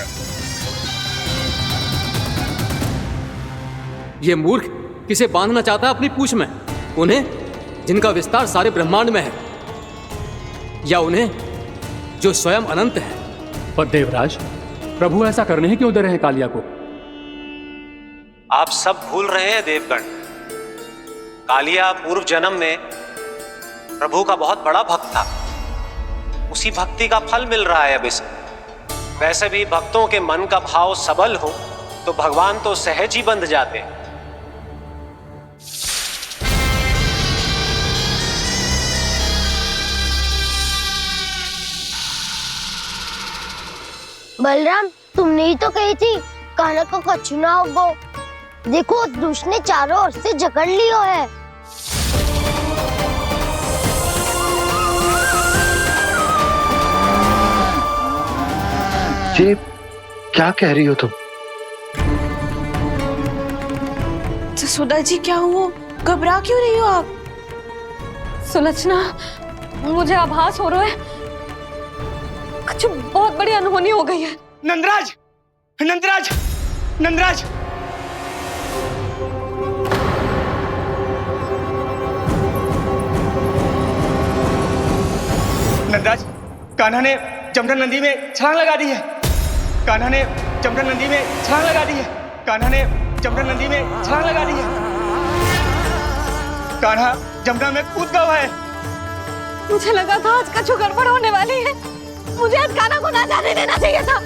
Speaker 3: ये मूर्ख किसे बांधना चाहता है अपनी पूंछ में? उन्हें जिनका विस्तार सारे ब्रह्मांड में है, या उन्हें जो स्वयं अनंत है?
Speaker 12: पर देवराज, प्रभु ऐसा करने ही क्यों दे रहे हैं कालिया को?
Speaker 9: आप सब भूल रहे हैं देवगण, कालिया पूर्व जन्म में प्रभु का बहुत बड़ा भक्त था। उसी भक्ति का फल मिल रहा है अब इसे। वैसे भी भक्तों के मन का भाव सबल हो तो भगवान तो सहज ही बंध जाते हैं।
Speaker 1: बलराम, तुमने ही तो कही थी कान्हा को कछु ना होगो। देखो दुष्ट ने चारों ओर से जकड़ लियो है।
Speaker 4: ये क्या कह रही हो तुम?
Speaker 13: जसोदा जी, क्या हुआ? घबरा क्यों रही हो आप?
Speaker 6: सुलक्षणा, मुझे आभास हो रहा है कुछ बहुत बड़ी अनहोनी हो गई है।
Speaker 16: नंदराज, नंदराज, नंदराज! नंदराज, कान्हा ने जमना नदी में छलांग लगा दी है। कान्हा ने जमना नदी में छलांग लगा दी है। कान्हा ने जमना नदी में छलांग लगा दी है। कान्हा जमना में कूद गया है।
Speaker 6: मुझे लगा था आज कछु गड़बड़ होने वाली है। मुझे आज कान्हा को ना जाने देना चाहिए था।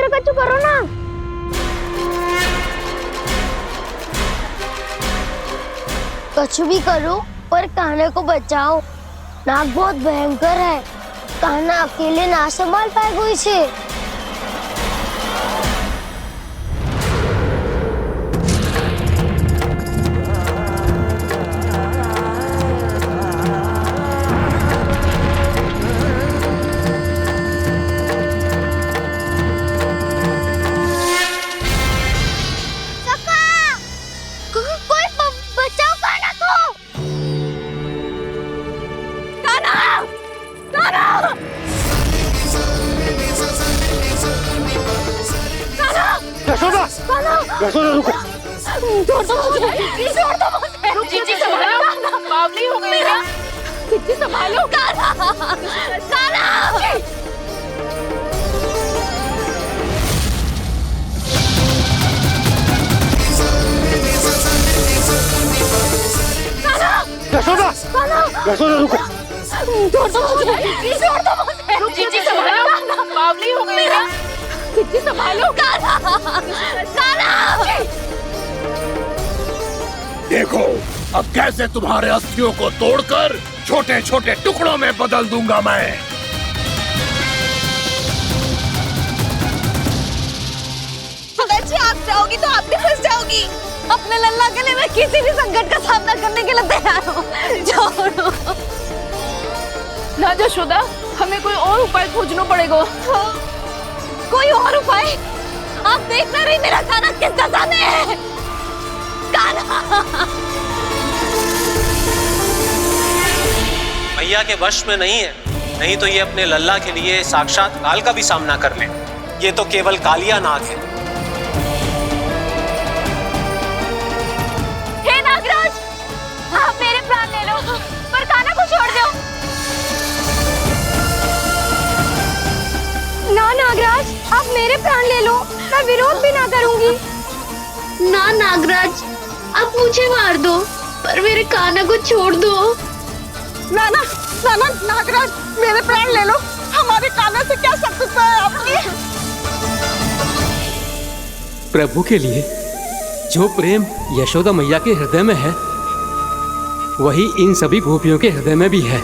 Speaker 1: कछु करो ना। कछु भी करो पर कान्हा को बचाओ। नाग बहुत भयंकर है। कान्हा अकेले ना संभाल पाएगा इसे।
Speaker 10: यशोदा रुको। छोड़ दो मुझे, छोड़ दो मुझे। रुक जीजी, संभालो, बावली हो गई है। जीजी संभालो। कान्हा, कान्हा।
Speaker 4: यशोदा, यशोदा रुको।
Speaker 10: छोड़ दो मुझे, छोड़ दो मुझे। रुक जीजी, संभालो, बावली हो गई है। जीजी संभालो।
Speaker 2: देखो अब कैसे तुम्हारे अस्थियों को तोड़कर छोटे छोटे टुकड़ों में बदल दूंगा मैं।
Speaker 13: जी आप जाओगी तो आप भी फंस जाओगी।
Speaker 6: अपने लल्ला के लिए मैं किसी भी संकट का सामना करने के लिए तैयार हूँ। छोड़ो
Speaker 15: ना यशोदा, हमें कोई और उपाय खोजना पड़ेगा।
Speaker 6: कोई और उपाय? आप देख ना रही मेरा कान्हा किस दशा में है। कान्हा
Speaker 9: मैया के वश में नहीं है, नहीं तो ये अपने लल्ला के लिए साक्षात काल का भी सामना कर ले। ये तो केवल कालिया नाग है।
Speaker 6: हे नागराज, आप मेरे प्राण ले लो पर कान्हा को छोड़ दो। ना नागराज, आप मेरे प्राण ले लो, मैं विरोध भी ना करूंगी।
Speaker 10: ना नागराज, आप मुझे मार दो पर मेरे कान्हा को छोड़ दो।
Speaker 17: ना ना ना ना नागराज, मेरे प्राण ले लो। हमारे कान्हा से क्या शत्रुता है आपकी?
Speaker 3: प्रभु के लिए जो प्रेम यशोदा मैया के हृदय में है वही इन सभी गोपियों के हृदय में भी है।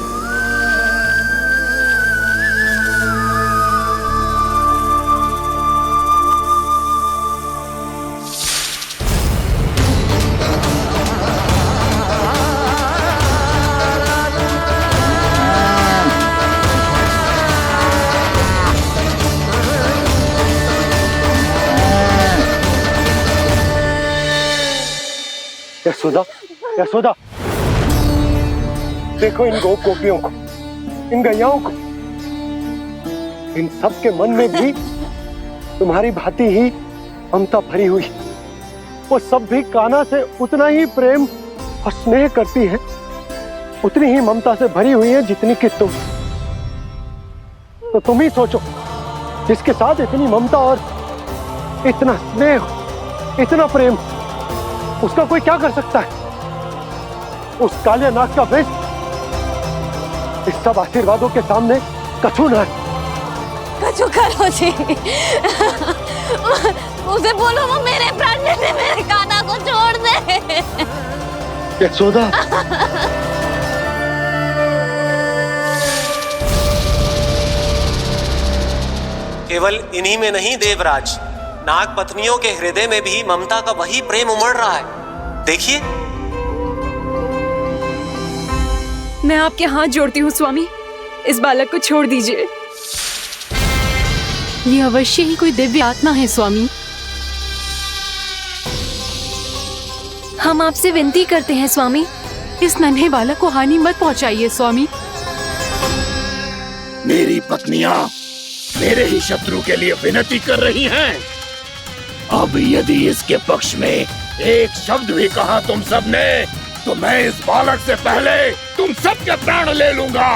Speaker 4: यशोदा, यशोदा, देखो इन गोपियों को, इन गैयाओं को, इन सब के मन में भी तुम्हारी भांति ही ममता भरी हुई। वो सब भी कान्हा से उतना ही प्रेम और स्नेह करती है, उतनी ही ममता से भरी हुई है जितनी कि तुम। तो तुम ही सोचो, जिसके साथ इतनी ममता और इतना स्नेह, इतना प्रेम, उसका कोई क्या कर सकता है? उस काले नाग का विष इस सब आशीर्वादों के सामने कछु न है।
Speaker 6: कछु करो जी, उसे बोलो वो मेरे प्राण में से मेरे कान्हा को छोड़ दे।
Speaker 4: यशोदा,
Speaker 9: केवल इन्हीं में नहीं देवराज, नाग पत्नियों के हृदय में भी ममता का वही प्रेम उमड़ रहा है। देखिए।
Speaker 13: मैं आपके हाथ जोड़ती हूँ स्वामी, इस बालक को छोड़ दीजिए।
Speaker 18: ये अवश्य ही कोई दिव्य आत्मा है स्वामी।
Speaker 13: हम आपसे विनती करते हैं स्वामी,
Speaker 18: इस नन्हे बालक को हानि मत पहुंचाइए स्वामी।
Speaker 2: मेरी पत्नियां मेरे ही शत्रु के लिए विनती कर रही हैं। अब यदि इसके पक्ष में एक शब्द भी कहा तुम सबने, तो मैं इस बालक से पहले तुम सबके प्राण ले लूंगा।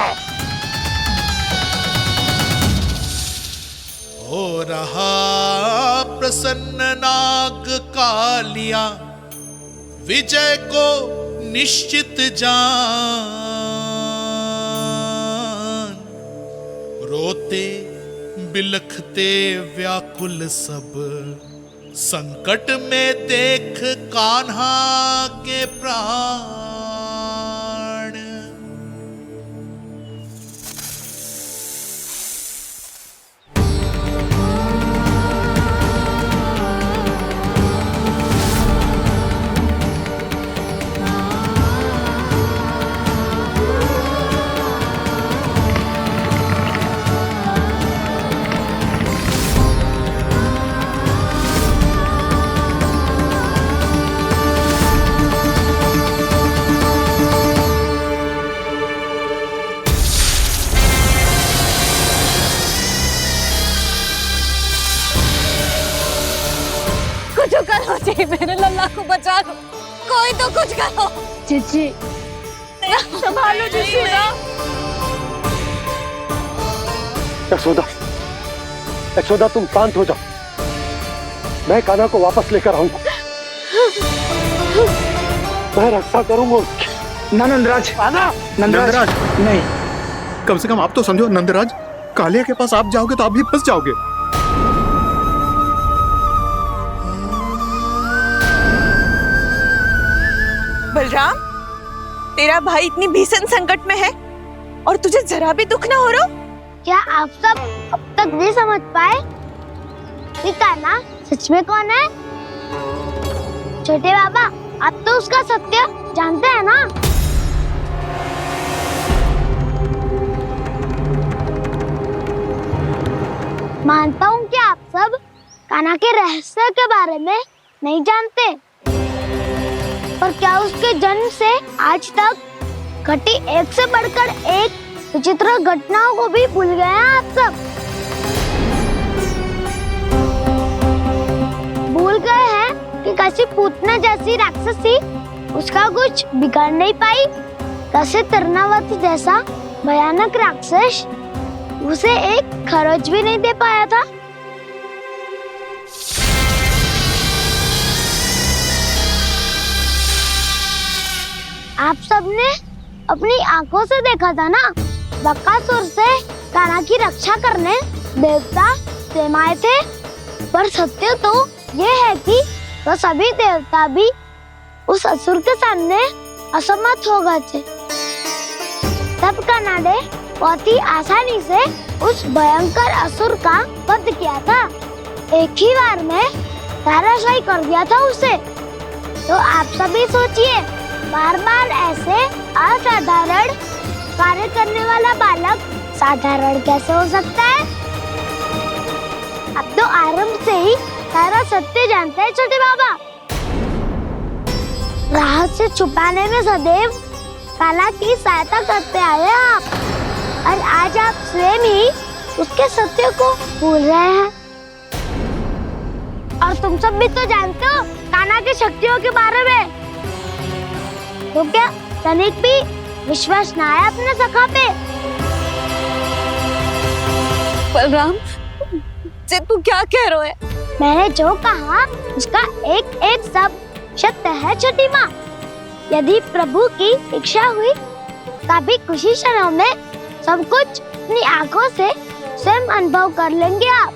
Speaker 7: हो रहा प्रसन्न नाग कालिया, विजय को निश्चित जान। रोते बिलखते व्याकुल सब, संकट में देख कान्हा के प्राण।
Speaker 6: कुछ करो जी, मेरे लल्ला को बचा लो, कोई तो कुछ करो।
Speaker 15: जीजी,
Speaker 6: संभालो जीजी ना।
Speaker 4: यशोदा, यशोदा तुम शांत हो जाओ, मैं कान्हा को वापस लेकर आऊंगा। मैं रक्षा करूंगा उसकी।
Speaker 14: ना नंदराज,
Speaker 2: नंदराज
Speaker 14: नहीं,
Speaker 2: कम से कम आप तो समझो नंदराज, कालिया के पास आप जाओगे तो आप भी फंस जाओगे।
Speaker 13: बलराम, तेरा भाई इतनी भीषण संकट में है और तुझे जरा भी दुख ना हो रहा?
Speaker 1: क्या आप सब अब तक नहीं समझ पाए कि कान्हा सच में कौन है? छोटे बाबा, आप तो उसका सत्य जानते हैं ना? मानता हूँ कि आप सब कान्हा के रहस्य के बारे में नहीं जानते, पर क्या उसके जन्म से आज तक घटी एक से बढ़कर एक विचित्र घटनाओं को भी भूल गए हैं आप सब? भूल गए हैं कि कैसी पूतना जैसी राक्षसी उसका कुछ बिगाड़ नहीं पाई, कैसे तरनावती जैसा भयानक राक्षस उसे एक खरोच भी नहीं दे पाया था। आप सबने अपनी आंखों से देखा था ना, बकासुर से कान्हा की रक्षा करने देवता स्वयं आए थे, पर सत्य तो ये है कि वो सभी देवता भी उस असुर के सामने असमर्थ हो गए थे। तब कान्हा ने बहुत ही आसानी से उस भयंकर असुर का वध किया था। एक ही बार में धराशायी कर दिया था उसे। तो आप सभी सोचिए, बार बार ऐसे असाधारण कार्य करने वाला बालक साधारण कैसे हो सकता है? अब तो आरंभ से ही सारा सत्य जानते हैं छोटे बाबा। रहस्य छुपाने में सदैव काला की सहायता करते आए आप, और आज आप स्वयं ही उसके सत्य को भूल रहे हैं। और तुम सब भी तो जानते हो कान्हा की शक्तियों के बारे में। तो क्या तनिक भी विश्वास ना है अपने सखा पे?
Speaker 6: बलराम, जे तू क्या कह रहे है?
Speaker 1: मैंने जो कहा उसका एक एक शब्द सत्य है छोटी माँ। यदि प्रभु की इच्छा हुई तभी कुछ ही क्षणों में सब कुछ अपनी आंखों से स्वयं अनुभव कर लेंगे आप।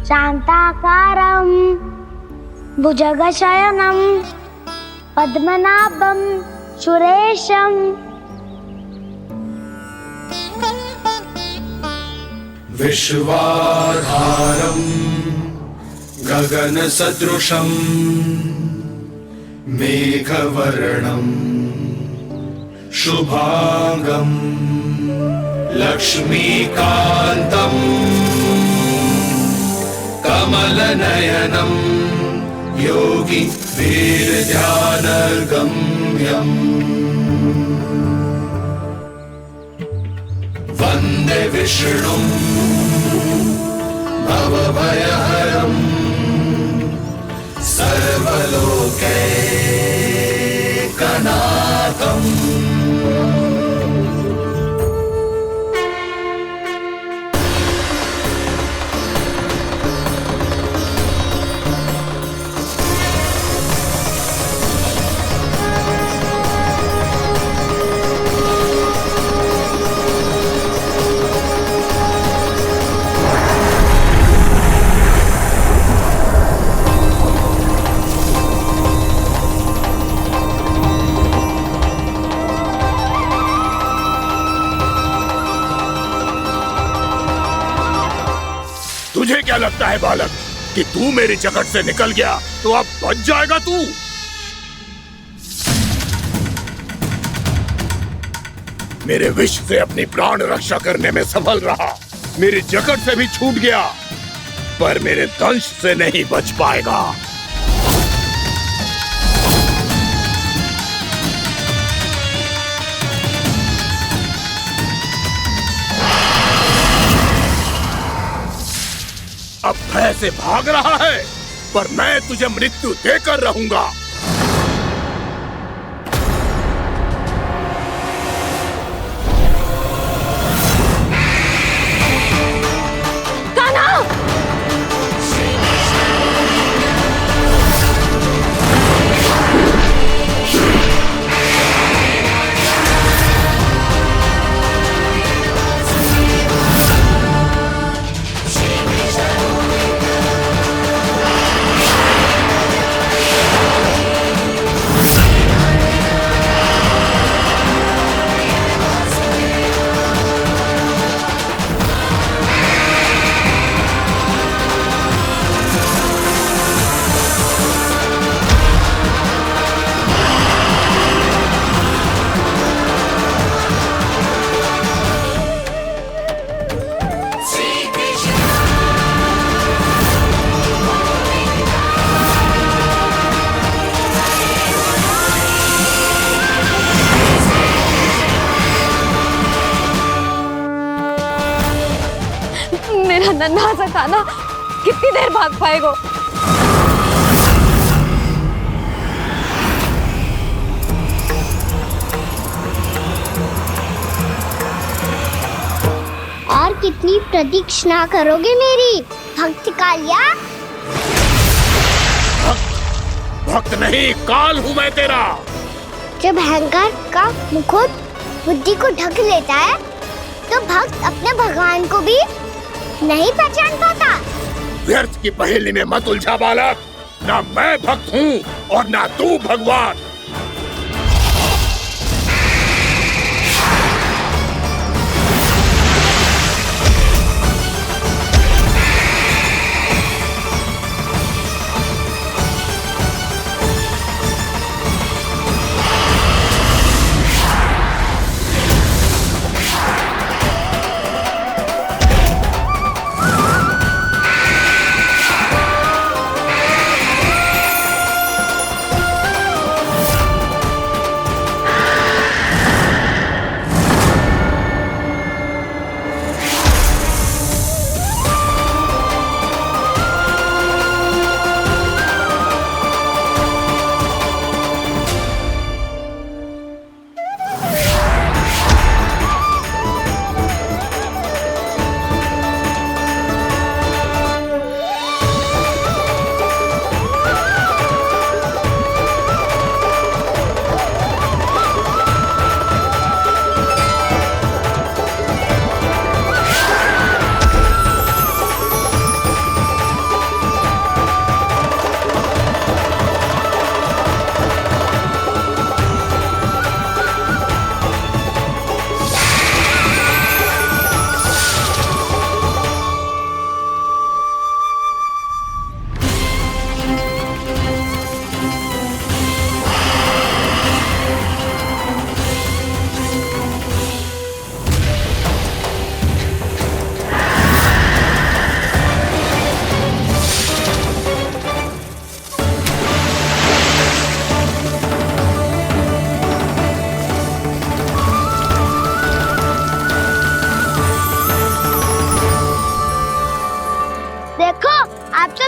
Speaker 1: शांताकारं भुजगशयनं पद्मनाभं सुरेशं
Speaker 19: विश्वाधारं गगनसदृशं मेघवर्णं शुभांगं लक्ष्मीकान्तं कमलनयनं योगी वीरध्यानगम्यम् वन्दे विष्णुं भवभयहरं सर्वलोकैकनाथम्।
Speaker 2: तुझे क्या लगता है बालक कि तू मेरी जकड़ से निकल गया तो अब बच जाएगा तू? मेरे विष से अपनी प्राण रक्षा करने में सफल रहा, मेरी जकड़ से भी छूट गया, पर मेरे दंश से नहीं बच पाएगा। अब भय से भाग रहा है, पर मैं तुझे मृत्यु देकर रहूंगा।
Speaker 6: मेरा नन्हा सा कान्हा कितनी देर भाग पाएगा?
Speaker 1: और कितनी प्रतीक्षा करोगे मेरी भक्त कालिया?
Speaker 2: भक्त नहीं, काल हूँ मैं तेरा।
Speaker 1: जब अहंकार का मुकुट बुद्धि को ढक लेता है तो भक्त अपने भगवान को भी नहीं पहचान पाता।
Speaker 2: व्यर्थ की पहेली में मत उलझा बालक। ना मैं भक्त हूँ और ना तू भगवान।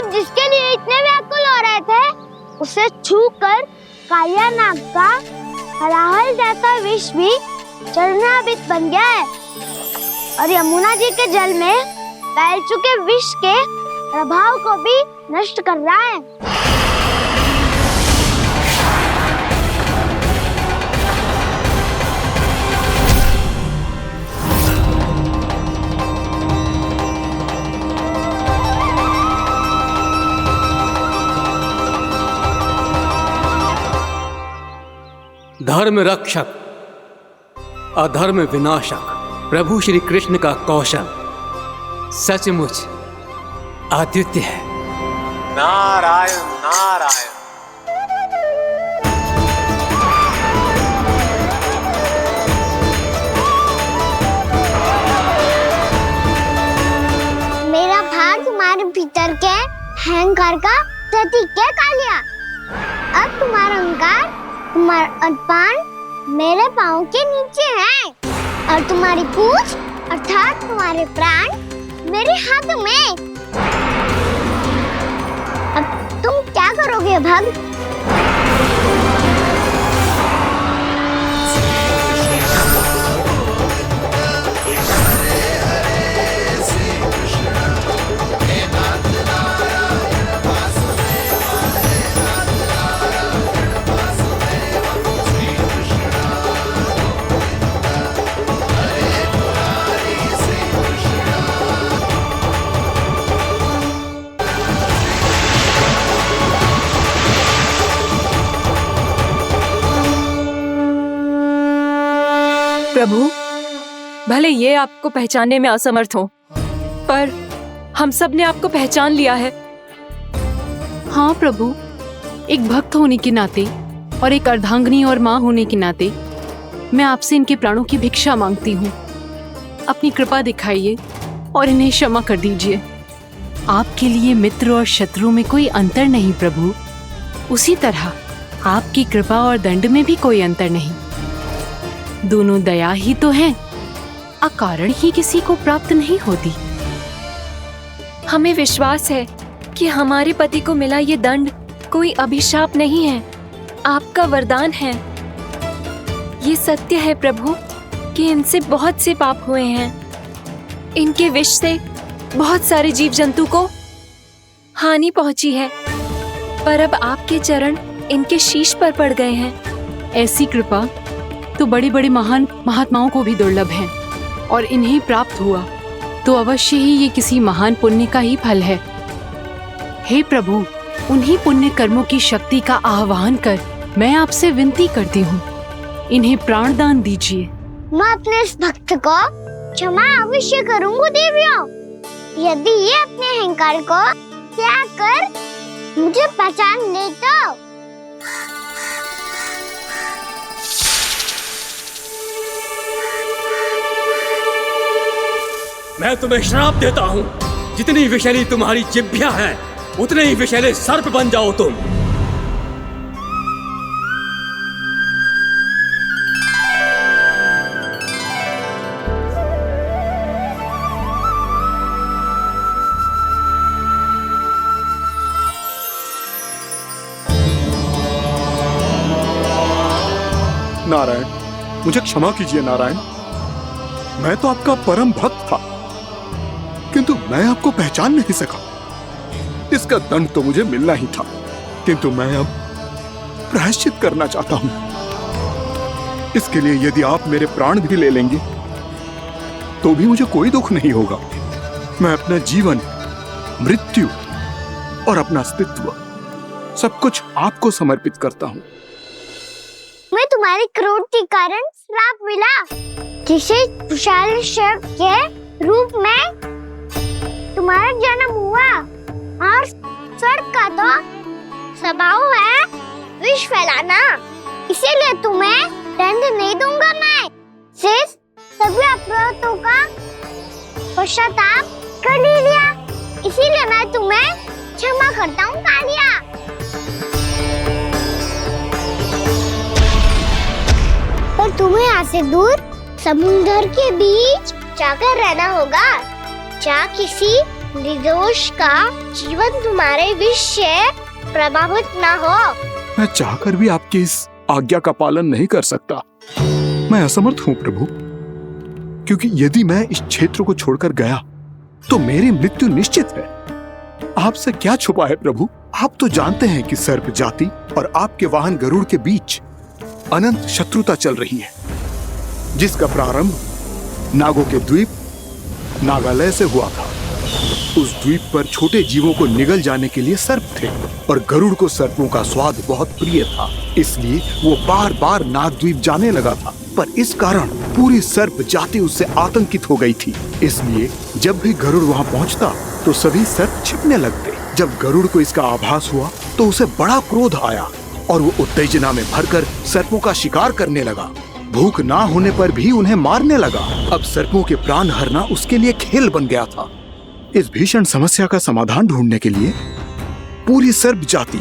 Speaker 1: जिसके लिए इतने व्याकुल हो रहे थे, उसे छूकर कालिया नाग का हलाहल जैसा विष भी चरणामृत बन गया है और यमुना जी के जल में फैल चुके विष के प्रभाव को भी नष्ट कर रहा है।
Speaker 3: धर्म रक्षक अधर्म विनाशक प्रभु श्री कृष्ण का कौशल सचमुच अद्वितीय है।
Speaker 9: नारायण नारायण।
Speaker 1: मेरा भार तुम्हारे भीतर के अहंकार का प्रतीक है कालिया। अब तुम्हारा अहंकार, तुम्हारा अभिमान मेरे पाँव के नीचे है और तुम्हारी पूंछ अर्थात तुम्हारे प्राण मेरे हाथ में। अब तुम क्या करोगे भक्त?
Speaker 13: प्रभु, भले ये आपको पहचानने में असमर्थ हो, पर हम सब ने आपको पहचान लिया है।
Speaker 18: हाँ प्रभु, एक भक्त होने के नाते और एक अर्धांगिनी और माँ होने के नाते मैं आपसे इनके प्राणों की भिक्षा मांगती हूँ। अपनी कृपा दिखाइए और इन्हें क्षमा कर दीजिए। आपके लिए मित्र और शत्रु में कोई अंतर नहीं प्रभु, उसी तरह आपकी कृपा और दंड में भी कोई अंतर नहीं। दोनों दया ही तो हैं, अकारण ही किसी को प्राप्त नहीं होती।
Speaker 13: हमें विश्वास है कि हमारे पति को मिला ये दंड कोई अभिशाप नहीं है, आपका वरदान है। ये सत्य है प्रभु कि इनसे बहुत से पाप हुए हैं। इनके विष से बहुत सारे जीव जंतु को हानि पहुंची है, पर अब आपके चरण इनके शीश पर पड़ गए हैं।
Speaker 18: ऐसी कृपा तो बड़े बड़े महान महात्माओं को भी दुर्लभ है, और इन्हें प्राप्त हुआ तो अवश्य ही ये किसी महान पुण्य का ही फल है। हे प्रभु, उन्हीं पुण्य कर्मों की शक्ति का आह्वान कर मैं आपसे विनती करती हूँ, इन्हें प्राण दान दीजिए।
Speaker 1: मैं अपने इस भक्त को क्षमा अवश्य करूंगी देवियों, यदि ये अपने अहंकार को त्याग कर मुझे पहचान ले तो।
Speaker 3: मैं तुम्हें श्राप देता हूँ, जितनी विषैली तुम्हारी जिह्वा है उतने ही विषैले सर्प बन जाओ तुम।
Speaker 2: नारायण, मुझे क्षमा कीजिए नारायण। मैं तो आपका परम भक्त था, किंतु मैं आपको पहचान नहीं सका। इसका दंड तो मुझे मिलना ही था, किंतु मैं अब प्रायश्चित करना चाहता हूं। इसके लिए यदि आप मेरे प्राण भी ले लेंगे तो भी मुझे कोई दुख नहीं होगा। मैं अपना जीवन, मृत्यु और अपना अस्तित्व सब कुछ आपको समर्पित करता हूं।
Speaker 1: मैं तुम्हारे क्रोध के कारण श्राप मिला, जिसे विशाल सर्प के रूप में तुम्हारा जन्म हुआ, और सर्प का तो स्वभाव है विष फैलाना, इसीलिए तुम्हें दंड नहीं दूंगा। मैं सिर्फ सभी अपराधों का पश्चाताप कर लिया, इसीलिए मैं तुम्हें क्षमा करता हूँ कालिया। पर तुम्हें यहाँ से दूर समुद्र के बीच जाकर रहना होगा, जहाँ किसी निर्दोष का जीवन तुम्हारे विष से प्रभावित न हो।
Speaker 2: मैं चाहकर भी आपकी इस आज्ञा का पालन नहीं कर सकता। मैं असमर्थ हूँ प्रभु, क्योंकि यदि मैं इस क्षेत्र को छोड़कर गया तो मेरी मृत्यु निश्चित है। आपसे क्या छुपा है प्रभु? आप तो जानते हैं कि सर्प जाति और आपके वाहन गरुड़ के बीच अनंत शत्रुता चल रही है, जिसका प्रारंभ नागों के द्वीप नागालय से हुआ था। उस द्वीप पर छोटे जीवों को निगल जाने के लिए सर्प थे, और गरुड़ को सर्पों का स्वाद बहुत प्रिय था, इसलिए वो बार बार नागद्वीप जाने लगा था। पर इस कारण पूरी सर्प जाति उससे आतंकित हो गई थी, इसलिए जब भी गरुड़ वहाँ पहुँचता तो सभी सर्प छिपने लगते। जब गरुड़ को इसका आभास हुआ तो उसे बड़ा क्रोध आया और वो उत्तेजना में भरकर सर्पों का शिकार करने लगा। भूख ना होने पर भी उन्हें मारने लगा। अब सर्पों के प्राण हरना उसके लिए खेल बन गया था। इस भीषण समस्या का समाधान ढूंढने के लिए पूरी सर्प जाति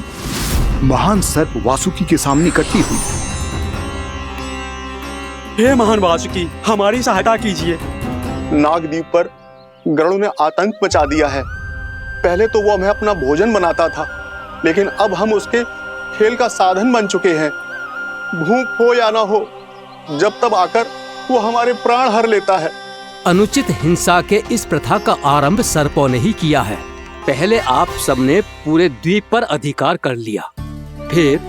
Speaker 2: महान सर्प वासुकी के सामने इकट्ठी हुई।
Speaker 20: हे महान वासुकी, हमारी सहायता कीजिए।
Speaker 21: नागद्वीप पर गरुड़ ने आतंक मचा दिया है। पहले तो वो हमें अपना भोजन बनाता था, लेकिन अब हम उसके खेल का साधन बन चुके हैं। भूख हो या ना हो, जब तब आकर वो हमारे प्राण हर लेता है।
Speaker 3: अनुचित हिंसा के इस प्रथा का आरंभ सर्पों ने ही किया है। पहले आप सबने पूरे द्वीप पर अधिकार कर लिया, फिर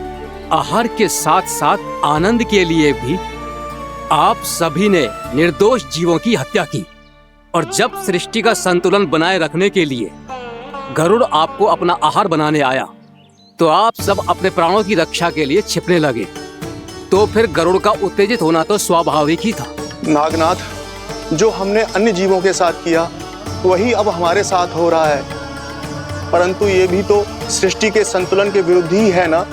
Speaker 3: आहार के साथ साथ आनंद के लिए भी आप सभी ने निर्दोष जीवों की हत्या की। और जब सृष्टि का संतुलन बनाए रखने के लिए गरुड़ आपको अपना आहार बनाने आया, तो आप सब अपने प्राणों की रक्षा के लिए छिपने लगे। तो फिर गरुड़ का उत्तेजित होना तो स्वाभाविक ही था।
Speaker 21: नागनाथ, जो हमने अन्य जीवों के साथ किया वही अब हमारे साथ हो रहा है, परंतु ये भी तो सृष्टि के संतुलन के विरुद्ध ही है ना?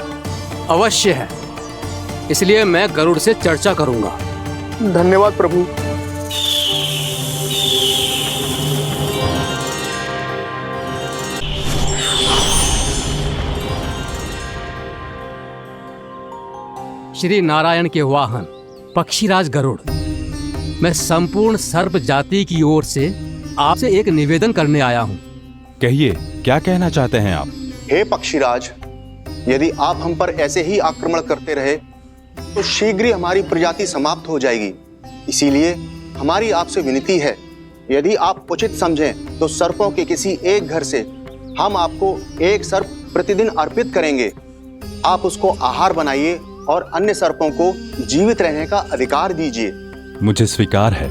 Speaker 3: अवश्य है, इसलिए मैं गरुड़ से चर्चा करूंगा।
Speaker 21: धन्यवाद प्रभु।
Speaker 3: श्री नारायण के वाहन पक्षीराज गरुड़, मैं संपूर्ण सर्प जाति की ओर से आपसे एक निवेदन करने आया हूँ।
Speaker 22: कहिए, क्या कहना चाहते हैं आप?
Speaker 21: हे पक्षीराज, यदि आप हम पर ऐसे ही आक्रमण करते रहे तो शीघ्र ही हमारी प्रजाति समाप्त हो जाएगी। इसीलिए हमारी आपसे विनती है, यदि आप उचित समझें तो सर्पों के किसी एक घर से हम आपको एक सर्प प्रतिदिन अर्पित करेंगे। आप उसको आहार बनाइए और अन्य सर्पों को जीवित रहने का अधिकार दीजिए।
Speaker 22: मुझे स्वीकार है।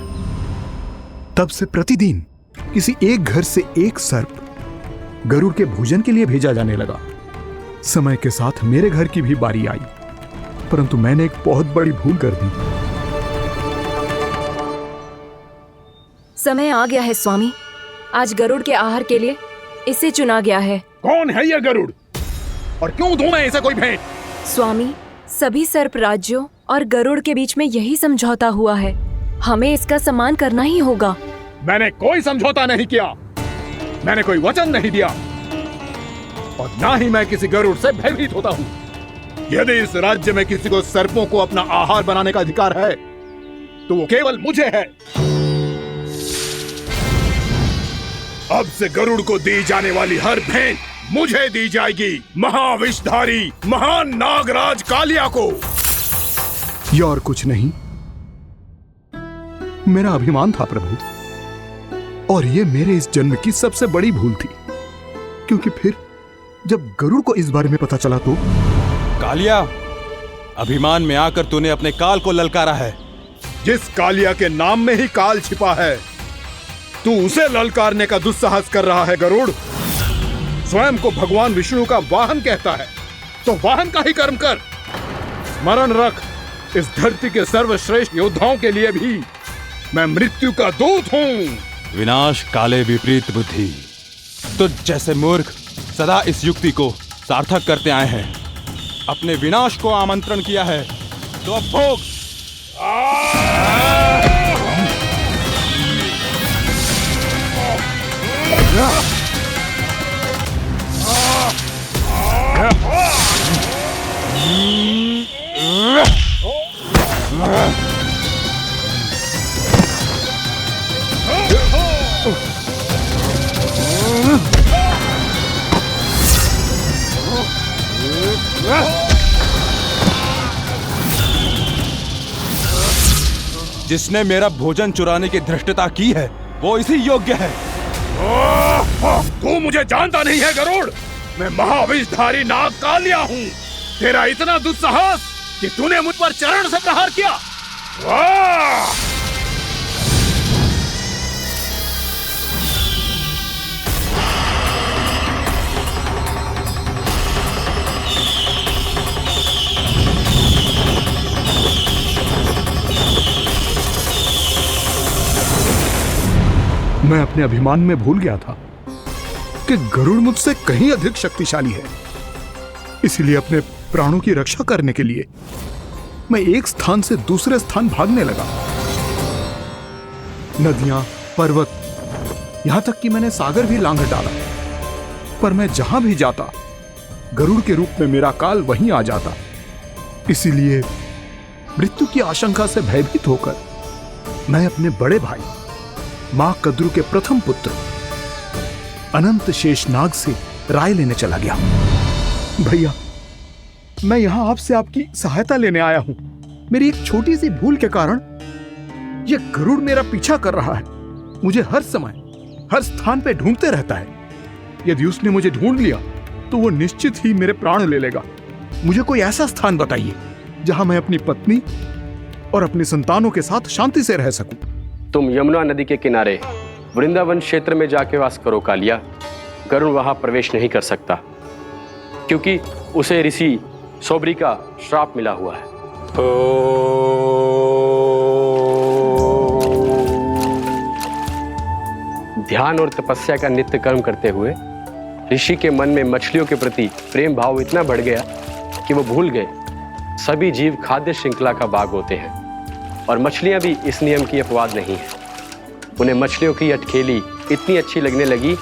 Speaker 2: तब से प्रतिदिन किसी एक घर से एक सर्प गरुड़ के भोजन के लिए भेजा जाने लगा। समय के साथ मेरे घर की भी बारी आई, परंतु मैंने एक बहुत बड़ी भूल कर दी।
Speaker 5: समय आ गया है स्वामी, आज गरुड़ के आहार के लिए इसे चुना गया है।
Speaker 2: कौन है यह गरुड़ और क्यों दूं मैं इसे कोई भेंट?
Speaker 5: स्वामी, सभी सर्प राज्यों और गरुड़ के बीच में यही समझौता हुआ है, हमें इसका सम्मान करना ही होगा।
Speaker 2: मैंने कोई समझौता नहीं किया, मैंने कोई वचन नहीं दिया और ना ही मैं किसी गरुड़ से भयभीत होता हूँ। यदि इस राज्य में किसी को सर्पों को अपना आहार बनाने का अधिकार है तो वो केवल मुझे है। अब से गरुड़ को दी जाने वाली हर भेंट मुझे दी जाएगी, महाविषधारी महान नागराज कालिया को। यह और कुछ नहीं, मेरा अभिमान था प्रभु, और यह मेरे इस जन्म की सबसे बड़ी भूल थी, क्योंकि फिर जब गरुड़ को इस बारे में पता चला तो।
Speaker 22: कालिया, अभिमान में आकर तूने अपने काल को ललकारा है।
Speaker 2: जिस कालिया के नाम में ही काल छिपा है, तू उसे ललकारने का दुस्साहस कर रहा है गरुड़। स्वयं को भगवान विष्णु का वाहन कहता है तो वाहन का ही कर्म कर। स्मरण रख, इस धरती के सर्वश्रेष्ठ योद्धाओं के लिए भी मैं मृत्यु का दूत हूँ।
Speaker 22: विनाश काले विपरीत बुद्धि। तुझ जैसे मूर्ख सदा इस युक्ति को सार्थक करते आए हैं। अपने विनाश को आमंत्रण किया है तो अब भोग। जिसने मेरा भोजन चुराने की धृष्टता की है वो इसी योग्य है।
Speaker 2: तू मुझे जानता नहीं है गरुड़, मैं महाविषधारी नाग कालिया हूँ। तेरा इतना दुस्साहस कि तूने मुझ पर चरण से प्रहार किया। मैं अपने अभिमान में भूल गया था कि गरुड़ मुझसे कहीं अधिक शक्तिशाली है। इसलिए अपने प्राणों की रक्षा करने के लिए मैं एक स्थान से दूसरे स्थान भागने लगा। नदियां, पर्वत, यहां तक कि मैंने सागर भी लांघ डाला, पर मैं जहां भी जाता गरुड़ के रूप में मेरा काल वहीं आ जाता। इसीलिए मृत्यु की आशंका से भयभीत होकर मैं अपने बड़े भाई मां कद्रू के प्रथम पुत्र अनंत शेषनाग से राय लेने चला गया। भैया, मैं यहां आपसे आपकी सहायता लेने आया हूं। मेरी एक छोटी सी भूल के कारण यह गरुड़ मेरा पीछा कर रहा है। मुझे हर समय हर स्थान पे ढूंढते रहता है। यदि उसने मुझे ढूंढ लिया तो वो निश्चित ही मेरे प्राण ले लेगा। मुझे कोई ऐसा स्थान बताइए जहां मैं अपनी पत्नी और अपने संतानों के साथ शांति से रह सकूं।
Speaker 9: तुम यमुना नदी के किनारे वृंदावन क्षेत्र में जाके वास करो कालिया। गरुड़ वहां प्रवेश नहीं कर सकता क्योंकि उसे ऋषि सोबरी का श्राप मिला हुआ है। ध्यान और तपस्या का नित्य कर्म करते हुए ऋषि के मन में मछलियों के प्रति प्रेम भाव इतना बढ़ गया कि वो भूल गए सभी जीव खाद्य श्रृंखला का भाग होते हैं और मछलियां भी इस नियम की अपवाद नहीं है। उन्हें मछलियों की अटखेली इतनी अच्छी लगने लगी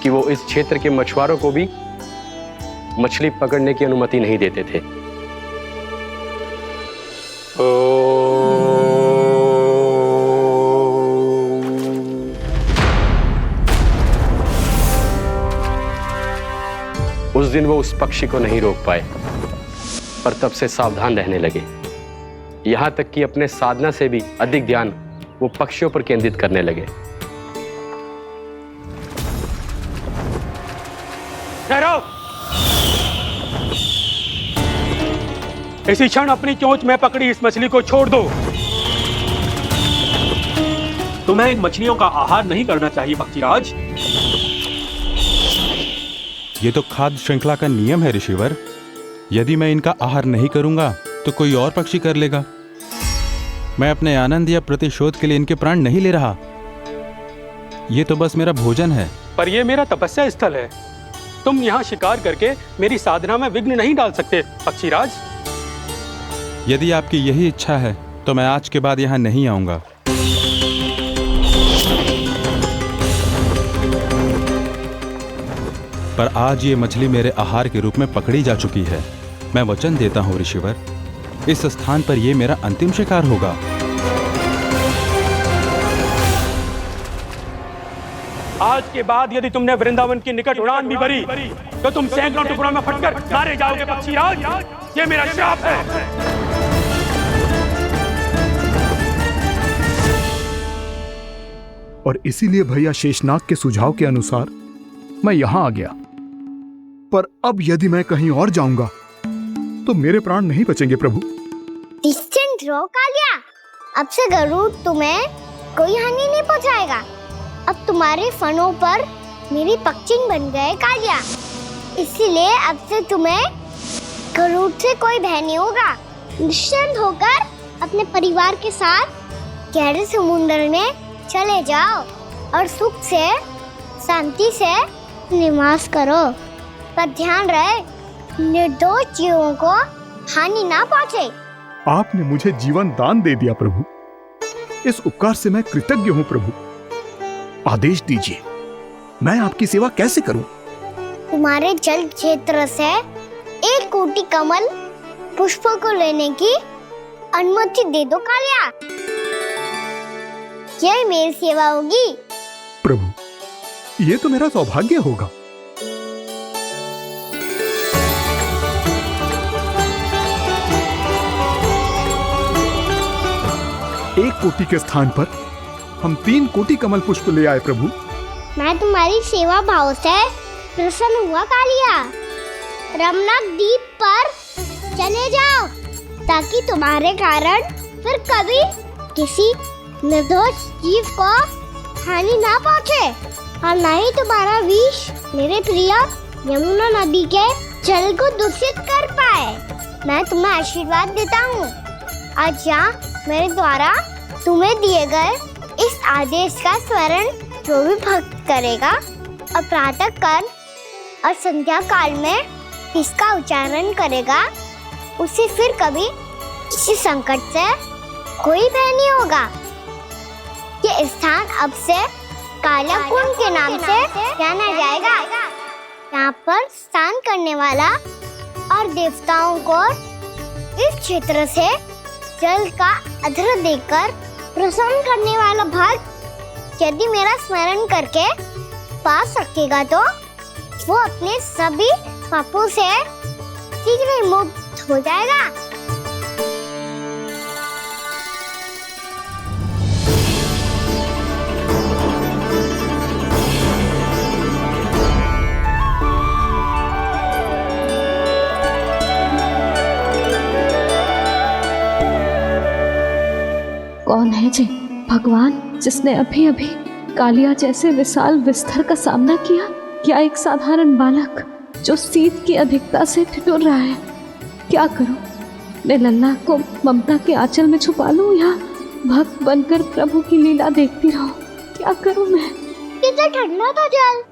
Speaker 9: कि वो इस क्षेत्र के मछुआरों को भी मछली पकड़ने की अनुमति नहीं देते थे। उस दिन वो उस पक्षी को नहीं रोक पाए, पर तब से सावधान रहने लगे। यहां तक कि अपने साधना से भी अधिक ध्यान वो पक्षियों पर केंद्रित करने लगे। ठहरो!
Speaker 20: इसी क्षण अपनी चोंच में पकड़ी इस मछली को छोड़ दो।
Speaker 9: तुम्हें इन मछलियों का आहार नहीं करना चाहिए पक्षीराज।
Speaker 22: ये तो खाद्य श्रृंखला का नियम है ऋषिवर। यदि मैं इनका आहार नहीं करूंगा तो कोई और पक्षी कर लेगा। मैं अपने आनंद या प्रतिशोध के लिए इनके प्राण नहीं ले रहा। ये तो बस मेरा भोजन है।
Speaker 20: पर यह मेरा तपस्या स्थल है। तुम यहाँ शिकार करके मेरी साधना में विघ्न नहीं डाल सकते पक्षीराज।
Speaker 22: यदि आपकी यही इच्छा है तो मैं आज के बाद यहाँ नहीं आऊंगा। पर आज ये मछली मेरे आहार के रूप में पकड़ी जा चुकी है। मैं वचन देता हूँ ऋषिवर, इस स्थान पर यह मेरा अंतिम शिकार होगा।
Speaker 20: आज के बाद यदि तुमने वृंदावन की निकट उड़ान भी भरी तो तुम सैकड़ों टुकड़ों में फटकर मारे जाओगे पक्षीराज। ये मेरा श्राप है।
Speaker 2: और इसीलिए भैया शेषनाग के सुझाव के अनुसार मैं यहां आ गया। पर अब यदि मैं कहीं और जाऊंगा तो मेरे प्राण नहीं बचेंगे प्रभु।
Speaker 1: डिस्टेंट रहो कालिया। अब से गरुड़ तुम्हें कोई हानि नहीं पहुंचाएगा। अब तुम्हारे फनों पर मेरी पक्षिंग बन गए कालिया। इसीलिए अब से तुम्हें गरुड़ से कोई भय नहीं होगा। निश्चिंत होकर अपने परिवार के साथ गहरे समुद्र में चले जाओ और सुख से शांति से निवास करो। पर ध्यान रहे निर्दोष जीवों को हानि ना पहुंचे।
Speaker 2: आपने मुझे जीवन दान दे दिया प्रभु। इस उपकार से मैं कृतज्ञ हूँ प्रभु। आदेश दीजिए, मैं आपकी सेवा कैसे करूं?
Speaker 1: तुम्हारे जल क्षेत्र से 1 कोटि कमल पुष्पों को लेने की अनुमति दे दो कालिया। यह मेरी सेवा होगी।
Speaker 2: प्रभु, ये तो मेरा सौभाग्य होगा। एक कोटि के स्थान पर हम 3 कोटि कमल पुष्प ले आए प्रभु।
Speaker 1: मैं तुम्हारी सेवा भाव से प्रसन्न हुआ कालिया। रमनाक द्वीप पर चले जाओ ताकि तुम्हारे कारण फिर कभी किसी निर्दोष जीव को हानि ना पहुंचे और न ही तुम्हारा विष मेरे प्रिय यमुना नदी के जल को दूषित कर पाए। मैं तुम्हें आशीर्वाद देता हूँ। आज यहाँ मेरे द्वारा तुम्हें दिए गए इस आदेश का स्मरण जो भी भक्त करेगा और प्रातः काल और संध्या काल में इसका उच्चारण करेगा, उसे फिर कभी किसी संकट से कोई भय नहीं होगा। ये स्थान अब से काला कुंड के नाम से जाना जाएगा। यहाँ पर स्नान करने वाला और देवताओं को इस क्षेत्र से जल का अधर देकर प्रसन्न करने वाला भक्त यदि मेरा स्मरण करके पा सकेगा तो वो अपने सभी पापों से शीघ्र ही मुक्त हो जाएगा।
Speaker 15: कौन है जी भगवान जिसने अभी अभी कालिया जैसे विशाल विस्तर का सामना किया? क्या एक साधारण बालक जो शीत की अधिकता से ठिठुर रहा है? क्या करूं? मैं लल्ला को ममता के आंचल में छुपा लूं या भक्त बनकर प्रभु की लीला देखती रहूं? क्या करूं मैं?
Speaker 1: कितना ठंडा था जल,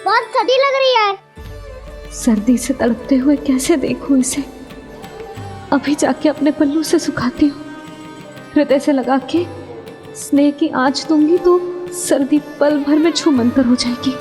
Speaker 1: बहुत सर्दी लग रही है।
Speaker 15: सर्दी से तड़पते हुए कैसे देखूं इसे? अभी जाके अपने पल्लू से सुखाती हूँ। हृदय से लगा के स्नेह की आंच दूंगी तो सर्दी पल भर में छूमंतर हो जाएगी।